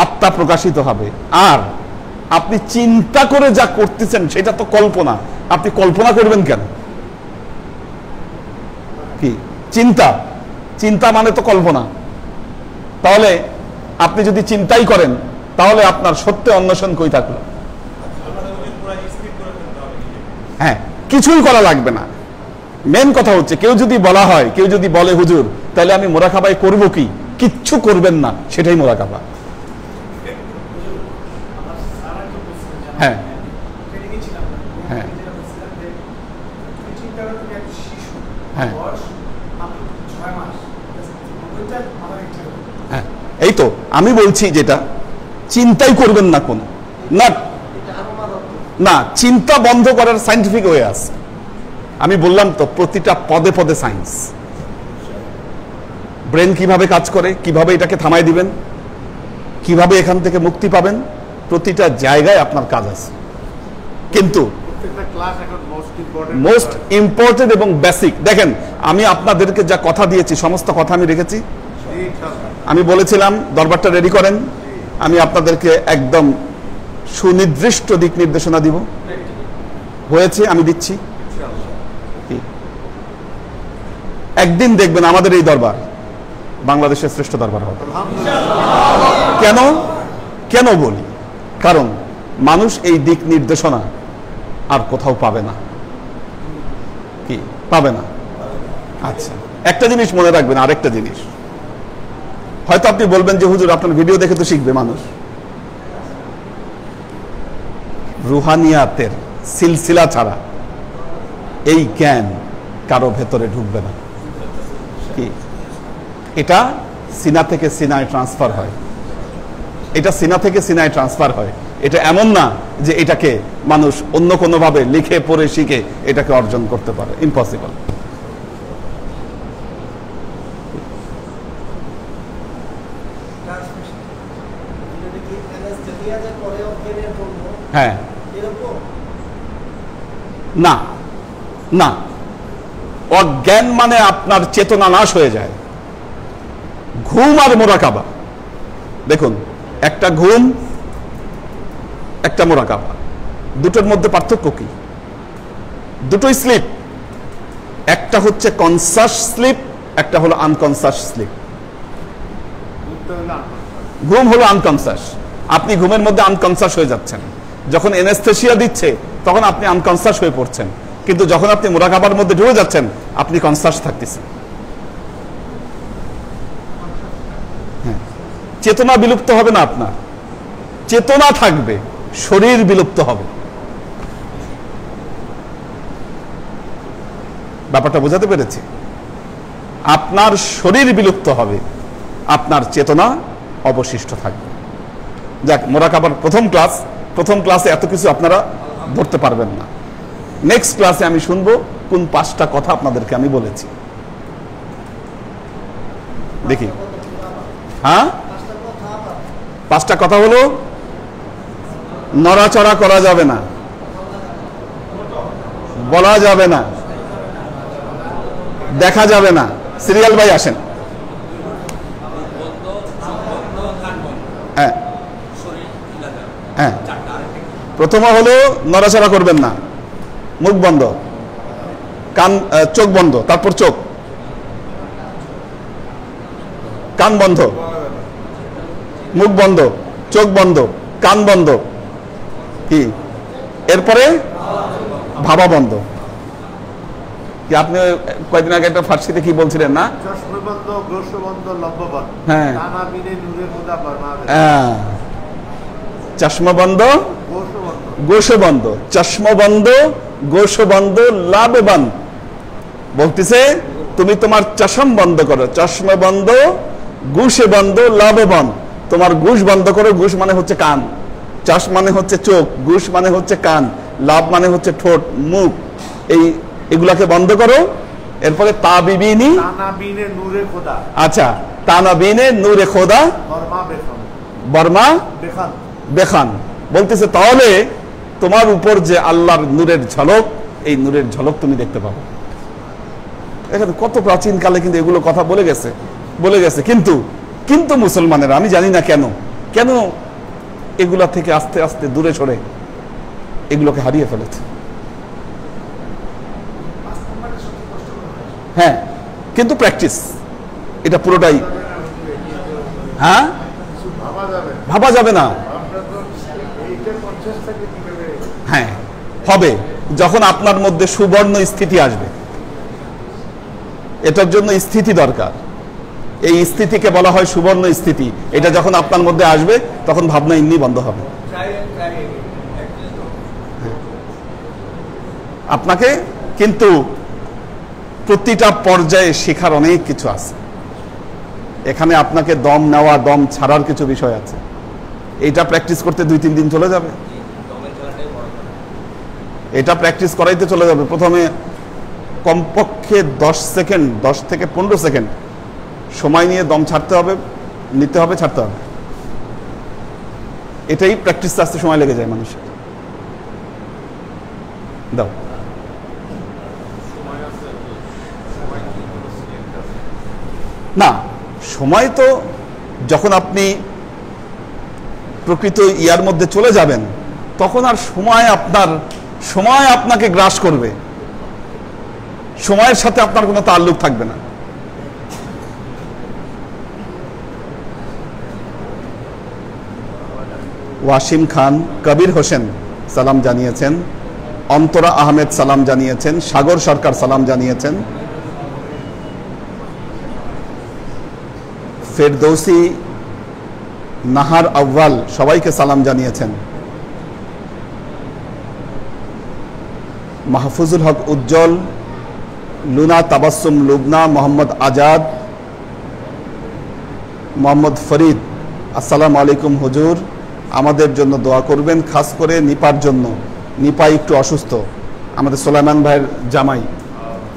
আত্মা প্রকাশিত হবে। আর আপনি চিন্তা করে যা করতেছেন সেটা তো কল্পনা। আপনি কল্পনা করবেন কেন? কি চিন্তা মানে তো কল্পনা। তাহলে আপনি যদি চিন্তাই করেন, তাহলে আপনার সত্য অন্বেষণ কই থাকলো? হ্যাঁ, কিছুই করা লাগবে না। মেন কথা হচ্ছে, কেউ যদি বলে হুজুর তাহলে আমি মোরাকাবায় করব কি, কিচ্ছু করবেন না, সেটাই মোরাকাবা। হ্যাঁ হ্যাঁ হ্যাঁ হ্যাঁ, এই তো আমি বলছি, যেটা চিন্তাই করবেন না কোন না, চিন্তা বন্ধ করার সায়েন্টিফিক ওয়ে আছে। আমি বললাম তো, প্রতিটা পদে পদে সায়েন্স। ব্রেন কিভাবে কাজ করে, কিভাবে এটাকে থামাই দিবেন, কিভাবে এখান থেকে মুক্তি পাবেন, প্রতিটা জায়গায় আপনার কাজ আছে। কিন্তু মোস্ট ইম্পর্টেন্ট এবং বেসিক, দেখেন আমি আপনাদেরকে যা কথা দিয়েছি সমস্ত কথা আমি রেখেছি। আমি বলেছিলাম দরবারটা রেডি করেন, আমি আপনাদেরকে একদম সুনির্দিষ্ট দিক নির্দেশনা দিব। হয়েছে, আমি দিচ্ছি। একদিন দেখবেন আমাদের এই দরবার বাংলাদেশের শ্রেষ্ঠ দরবার হবে। কেন বলি? কারণ মানুষ এই দিক নির্দেশনা আর কোথাও পাবে না। কি পাবে না? আচ্ছা, একটা জিনিস মনে রাখবেন। আরেকটা জিনিস, হয়তো আপনি বলবেন যে হুজুর আপনার ভিডিও দেখে তো শিখবে মানুষ। রুহানিয়াতের সিলসিলা ছাড়া এই জ্ঞান কারো ভেতরে ঢুকবে না। কি এটা সিনা থেকে সিনায় ট্রান্সফার হয়, এটা সিনা থেকে সিনায় ট্রান্সফার হয়। এটা এমন না যে এটাকে মানুষ অন্য কোনো ভাবে লিখে পড়ে শিখে এটাকে অর্জন করতে পারে, ইম্পসিবল। হ্যাঁ, না না, অজ্ঞান মানে আপনার চেতনা নাশ হয়ে যায়। ঘুম আর মোরাকাবা, দেখুন একটা ঘুম একটা মোরাকাবা, দুটোর মধ্যে পার্থক্য কি? দুটোই স্লিপ। একটা হচ্ছে কনসাস স্লিপ, একটা হলো আনকনসাস স্লিপ। ঘুম হলো আনকনসাস, আপনি ঘুমের মধ্যে আনকনসাস হয়ে যাচ্ছেন। যখন এনেস্থেসিয়া দিচ্ছে তখন আপনি আনকনসাস হয়ে পড়ছেন, কিন্তু যখন আপনি মোরাকাবার মধ্যে ঢুকে যাচ্ছেন আপনি কনসাস থাকতেছেন। হ্যাঁ, চেতনা বিলুপ্ত হবে না, আপনার চেতনা থাকবে, শরীর বিলুপ্ত হবে। ব্যাপারটা বোঝাতে পেরেছি? আপনার শরীর বিলুপ্ত হবে, আপনার চেতনা অবশিষ্ট থাকবে। যাক, মোরাকাবার প্রথম ক্লাসে এত কিছু আপনারা ধরতে পারবেন না। নেক্সট ক্লাসে আমি শুনবো কোন 5টা কথা আপনাদেরকে আমি বলেছি। দেখি, হ্যাঁ 5টা কথা হলো, নড়াচড়া করা যাবে না, বলা যাবে না, দেখা যাবে না। সিরিয়াল ভাই আসেন। হ্যাঁ হ্যাঁ, প্রথম হলো নড়াচড়া করবেন না, মুখ বন্ধ, কান চোখ বন্ধ, তারপর চোখ, কান বন্ধ, মুখ বন্ধ, চোখ বন্ধ, কান বন্ধ, কি এরপরে ভাবা বন্ধ। কি আপনি কয়েকদিন আগে একটা ফার্সিতে কি বলছিলেন না? হ্যাঁ, চশমা বন্ধ, গোশ বন্ধ, চশমা বন্ধ, গোশ বন্ধ, লাভ বন্ধ। বলতেছে তুমি তোমার চশম বন্ধ করো, চশমা বন্ধ, গুশে বন্ধ, লাভ বন্ধ। তোমার গুশ বন্ধ করো। গুশ মানে হচ্ছে কান, চশ মানে হচ্ছে চোখ, গুশ মানে হচ্ছে কান, লাভ মানে হচ্ছে ঠোঁট, মুখ। এগুলাকে বন্ধ করো। এরপরে তাবিবিনি, তানাবিনে নূরে খোদা, আচ্ছা তানাবিনে নূরে খোদা বর্মা বেখান, বর্মা বেখান। বেখান। বলতেছে তাহলে তোমার উপর যে আল্লাহর নূরের ঝলক, এই নূরের ঝলক তুমি দেখতে পাবো। এখানে কত প্রাচীন কালে কিন্তু এগুলো কথা বলে গেছে কিন্তু কিন্তু মুসলমানেরা, আমি জানি না কেন এগুলা থেকে আস্তে আস্তে দূরে সরে এগুলোকে হারিয়ে ফেলেছে। হ্যাঁ, কিন্তু প্র্যাকটিস এটা পুরোটাই, হ্যাঁ ভাবা যাবে না। হ্যাঁ হবে, যখন আপনার মধ্যে সুবর্ণ স্থিতি আসবে। এটার জন্য স্থিতি দরকার, এই স্থিতিকে বলা হয় সুবর্ণ স্থিতি। এটা যখন আপনার মধ্যে আসবে তখন ভাবনা এমনি বন্ধ হবে। আপনাকে কিন্তু প্রতিটা পর্যায়ে শেখার অনেক কিছু আছে। এখানে আপনাকে দম নেওয়া, দম ছাড়ার কিছু বিষয় আছে। এটা প্র্যাকটিস করতে 2-3 দিন চলে যাবে, এটা প্র্যাকটিস করাইতে চলে যাবে। প্রথমে কমপক্ষে 10 সেকেন্ড, 10 থেকে 15 সেকেন্ড সময় নিয়ে দম ছাড়তে হবে, নিতে হবে, ছাড়তে হবে। এটাই প্র্যাকটিস আসতে সময় লেগে যায় মানুষের। দাও না, সময় তো যখন আপনি প্রকৃত ইয়ার মধ্যে চলে যাবেন তখন আর সময় আপনাকে গ্রাস করবে, সময়ের সাথে আপনার কোনো তাল্লুক থাকবে না। ওয়াসিম খান, কবির হোসেন সালাম জানিয়েছেন, অন্তরা আহমেদ সালাম জানিয়েছেন, সাগর সরকার সালাম জানিয়েছেন, ফেরদৌসি, নাহার আউয়াল সবাইকে সালাম জানিয়েছেন, মাহফুজুল হক উজ্জ্বল, লুনা তাবাসসুম লুবনা, মোহাম্মদ আজাদ, মোহাম্মদ ফরিদ, আসসালামু আলাইকুম হুজুর, আমাদের জন্য দোয়া করবেন, খাস করে নিপার জন্য। নিপা একটু অসুস্থ, আমাদের সোলাইমান ভাইয়ের জামাই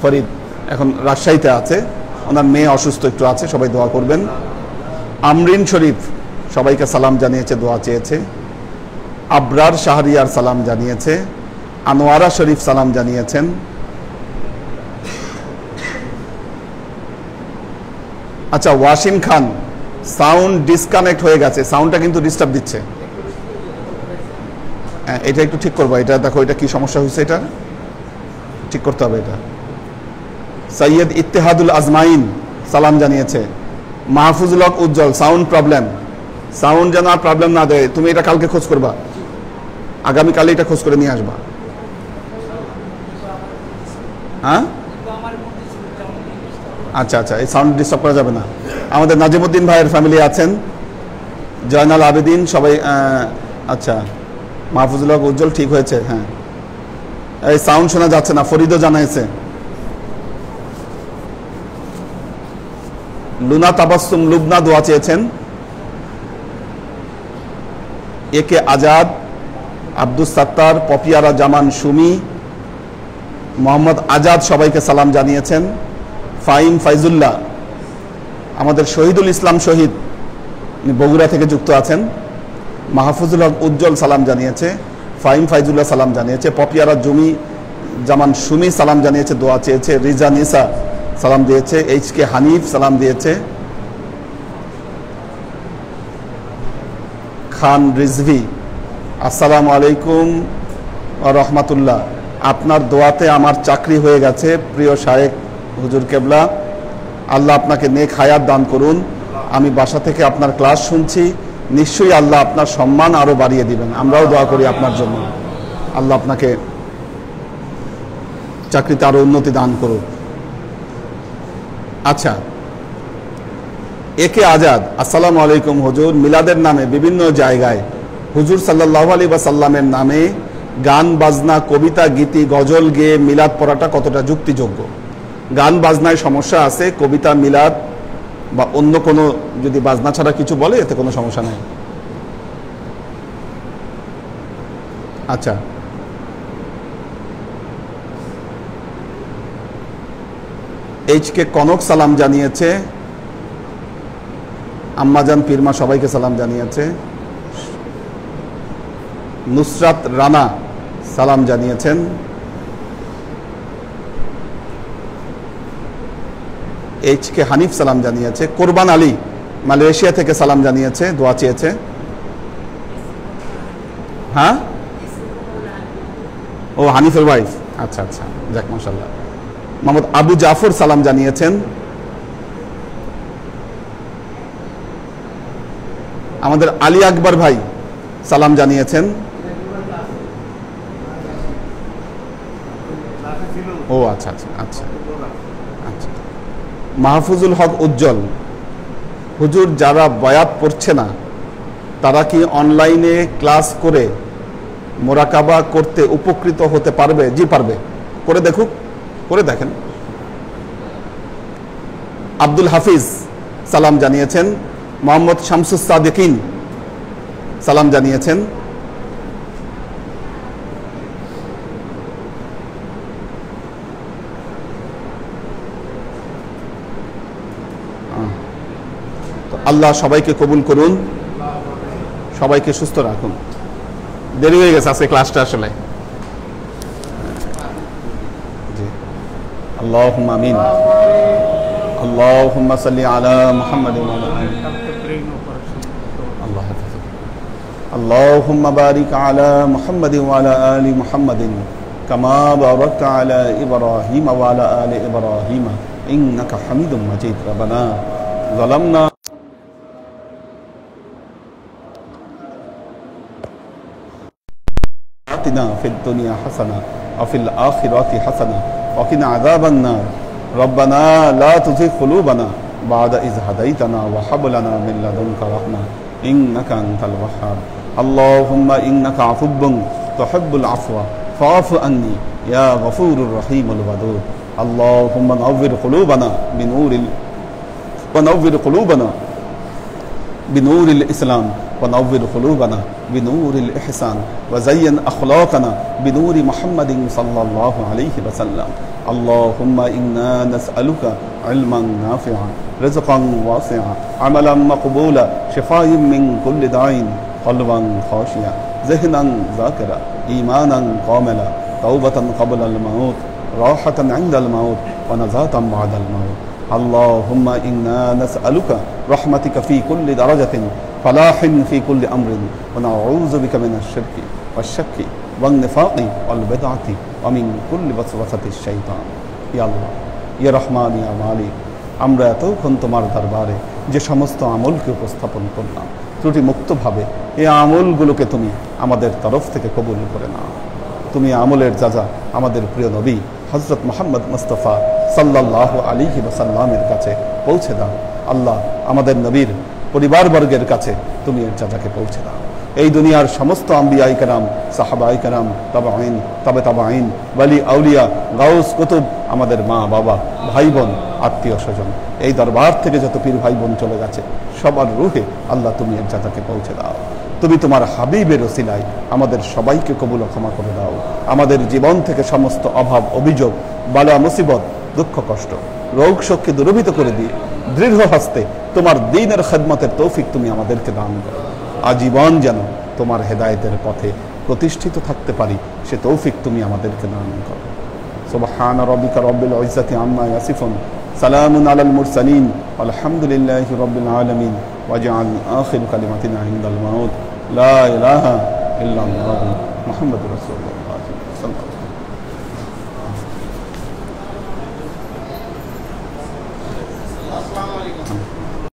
ফরিদ এখন রাজশাহীতে আছে, ওনার মেয়ে অসুস্থ একটু আছে, সবাই দোয়া করবেন। আমরিন শরীফ সবাইকে সালাম জানিয়েছে, দোয়া চেয়েছে। আবরার শাহরিয়ার সালাম জানিয়েছে, আনোয়ারা শরীফ সালাম জানিয়েছেন। আচ্ছা, ওয়াসিম খান, সাউন্ড ডিসকানেক্ট হয়ে গেছে, সাউন্ডটা কিন্তু ডিস্টার্ব দিচ্ছে। এটা একটু ঠিক করবো, এটা দেখো এটা কি সমস্যা হয়েছে, এটা ঠিক করতে হবে। এটা সৈয়দ ইত্তেহাদুল আজমাইন সালাম জানিয়েছে। মাহফুজুল হক উজ্জ্বল, সাউন্ড প্রবলেম, সাউন্ড যেন আর প্রবলেম না দেয়। তুমি এটা কালকে খোঁজ করবা, আগামীকালে এটা খোঁজ করে নিয়ে আসবা। হ্যাঁ আচ্ছা আচ্ছা, এই সাউন্ড ডিস্টার্ব করা যাবে না। আমাদের নাজিমুদ্দিন ভাইয়ের ফ্যামিলি আছেন, জয়নাল আবেদিন সবাই। আচ্ছা, মাহফুজুল হক উজ্জ্বল ঠিক হয়েছে। হ্যাঁ, এই সাউন্ড শোনা যাচ্ছে না, ফরিদও জানাইছে। লুনা তাবাসসুম লুবনা দোয়া চেয়েছেন। একে আজাদ, আব্দুস সাত্তার, পপিয়ারা জামান সুমি, মোহাম্মদ আজাদ সবাইকে সালাম জানিয়েছেন। ফাইম ফাইজুল্লাহ, আমাদের শহীদুল ইসলাম শহীদ বগুড়া থেকে যুক্ত আছেন। মাহফুজুল হক উজ্জ্বল সালাম জানিয়েছে, ফাইম ফাইজুল্লাহ সালাম জানিয়েছে, পপিয়ারা জমি জামান সুমি সালাম জানিয়েছে, দোয়া চেয়েছে। রিজা নিসা সালাম দিয়েছে, HK হানিফ সালাম দিয়েছে। খান রিজভি, আসসালামু আলাইকুম ওয়া রাহমাতুল্লাহ, আপনার দোয়াতে আমার চাকরি হয়ে গেছে প্রিয় শায়েখ হুজুর কেবলা, আল্লাহ আপনাকে নেক হায়াত দান করুন। আমি বাসা থেকে আপনার ক্লাস শুনছি, নিশ্চয়ই আল্লাহ আপনার সম্মান আরো বাড়িয়ে দিবেন। আমরাও দোয়া করি আপনার জন্য, আল্লাহ আপনাকে চাকরিতে আরো উন্নতি দান করুন। আচ্ছা, একে আজাদ, আসসালামু আলাইকুম হুজুর, মিলাদের নামে বিভিন্ন জায়গায় হুজুর সাল্লাল্লাহু আলাইহি ওয়াসাল্লামের নামে গান বাজনা, কবিতা, গীতি, গজল গেয়ে মিলাদ পড়াটা কতটা যুক্তিযোগ্য? গান বাজনায় সমস্যা আছে, কবিতা, মিলাদ বা অন্য কোনো যদি বাজনা ছাড়া কিছু বলে এতে কোনো সমস্যা নেই। আচ্ছা, এইচকে কনক সালাম জানিয়েছে, আম্মাজান পীরমা সবাইকে সালাম জানিয়েছে। নুসরাত রানা সালাম জানিয়েছেন। এইচকে হানিফ সালাম জানিয়েছে। কোরবান আলী মালয়েশিয়া থেকে সালাম জানিয়েছে, দোয়া চেয়েছে। হ্যাঁ, ও হানিফের ওয়াইফ, আচ্ছা আচ্ছা, যাক মাশাআল্লাহ। মোহাম্মদ আবু জাফর সালাম জানিয়েছেন। আমাদের আলী আকবর ভাই সালাম জানিয়েছেন। ও আচ্ছা আচ্ছা আচ্ছা আচ্ছা। মাহফুজুল হক উজ্জ্বল, হুজুর যারা বায়াত পড়ছে না তারা কি অনলাইনে ক্লাস করে মোরাকাবা করতে উপকৃত হতে পারবে? জি পারবে, করে দেখুক, করে দেখেন। আব্দুল হাফিজ সালাম জানিয়েছেন। মোহাম্মদ শামসুস সাদিকিন সালাম জানিয়েছেন। তো আল্লাহ সবাইকে কবুল করুন, সবাইকে সুস্থ রাখুন। দেরি হয়ে গেছে আজকে ক্লাসটা আসলে। জি, আল্লাহুম্মা আমিন। আল্লাহুম্মা সাল্লি আলা মুহাম্মাদ ওয়া আলা আলি আল্লাহ হাফেজ। আল্লাহুম্মা বারিক আলা মুহাম্মাদ ওয়া আলা আলি মুহাম্মাদ কামা বারাকতা আলা ইব্রাহিম ওয়া আলা আলি ইব্রাহিম ইন্নাকা হামিদুম মাজিদ। রব্বানা যালামনা آتنا في الدنيا حسنة وفي الآخرة حسنة وقنا عذاب النار ربنا لا تزغ قلوبنا بعد إذ هديتنا وهب لنا من لدنك رحمة إنك أنت الوهاب اللهم إنك عفو تحب العفو فاعف عني يا غفور الرحيم الودود اللهم نور قلوبنا بنور الإسلام ونور قلوبنا بنور الإحسان وزين أخلاقنا بنور محمد صلى الله عليه وسلم اللهم إنا نسألك علما نافعا رزقا واسعا عملا مقبولا شفاء من كل داء قلبا خاشعا ذهنا ذاكرا إيمانا كاملا توبة قبل الموت راحة عند الموت ونجاة بعد الموت اللهم إنا نسألك رحمتك في كل درجة فلاح في كل أمر ونعوذ بك من الشرك والشك والنفاق والبدعة ومن كل وسوسة الشيطان يا الله يا رحمن يا مالك আমরা এতক্ষণ তোমার দরবারে যে সমস্ত আমলকে উপস্থাপন করলাম ত্রুটি মুক্তভাবে এই আমলগুলোকে তুমি আমাদের তরফ থেকে কবুল করে নাও। তুমি আমলের যাজা আমাদের প্রিয় নবী হযরত মুহাম্মদ মুস্তাফা সাল্লাল্লাহু আলাইহি ওয়াসাল্লামের কাছে পৌঁছে দাও। আল্লাহ আমাদের নবীর পরিবারবর্গের কাছে তুমি এর যাজাকে পৌঁছে দাও। এই দুনিয়ার সমস্ত আম্বিয়ায়ে কেরাম, সাহাবায়ে কেরাম, তাবেঈন, তাবেঈন, ওয়ালি আউলিয়া, গাউস, কুতুব, আমাদের মা বাবা, ভাই বোন, আত্মীয় স্বজন, এই দরবার থেকে যত পীর ভাই বোন চলে গেছে সবার রুহে আল্লাহ তুমি এর যাজাকে পৌঁছে দাও। তুমি তোমার হাবিবের ওসিলায় আমাদের সবাইকে কবুল ও ক্ষমা করে দাও। আমাদের জীবন থেকে সমস্ত অভাব, অভিযোগ, বালা মুসিবত, দুঃখ কষ্ট, রোগ শোককে দূরীভূত করে দিয়ে দৃঢ় হস্তে তোমার দ্বীনের খেদমতের তৌফিক তুমি আমাদেরকে দান করো। আজীবন যেন তোমার হেদায়েতের পথে প্রতিষ্ঠিত থাকতে পারি সে তৌফিক তুমি আমাদেরকে দান করো। সুবহান রাব্বিকা রাব্বিল ইজ্জাতি আম্মা ইয়াসিফুন সালামুন আলাল মুরসালিন আলহামদুলিল্লাহি রাব্বিল আলামিন ওয়াজআল আখির কালিমাতিনা ইনদাল মাউত লা ইলাহা ইল্লাল্লাহু মুহাম্মাদুর রাসূলুল্লাহ সাল্লাল্লাহু আলাইহি ওয়াসাল্লাম।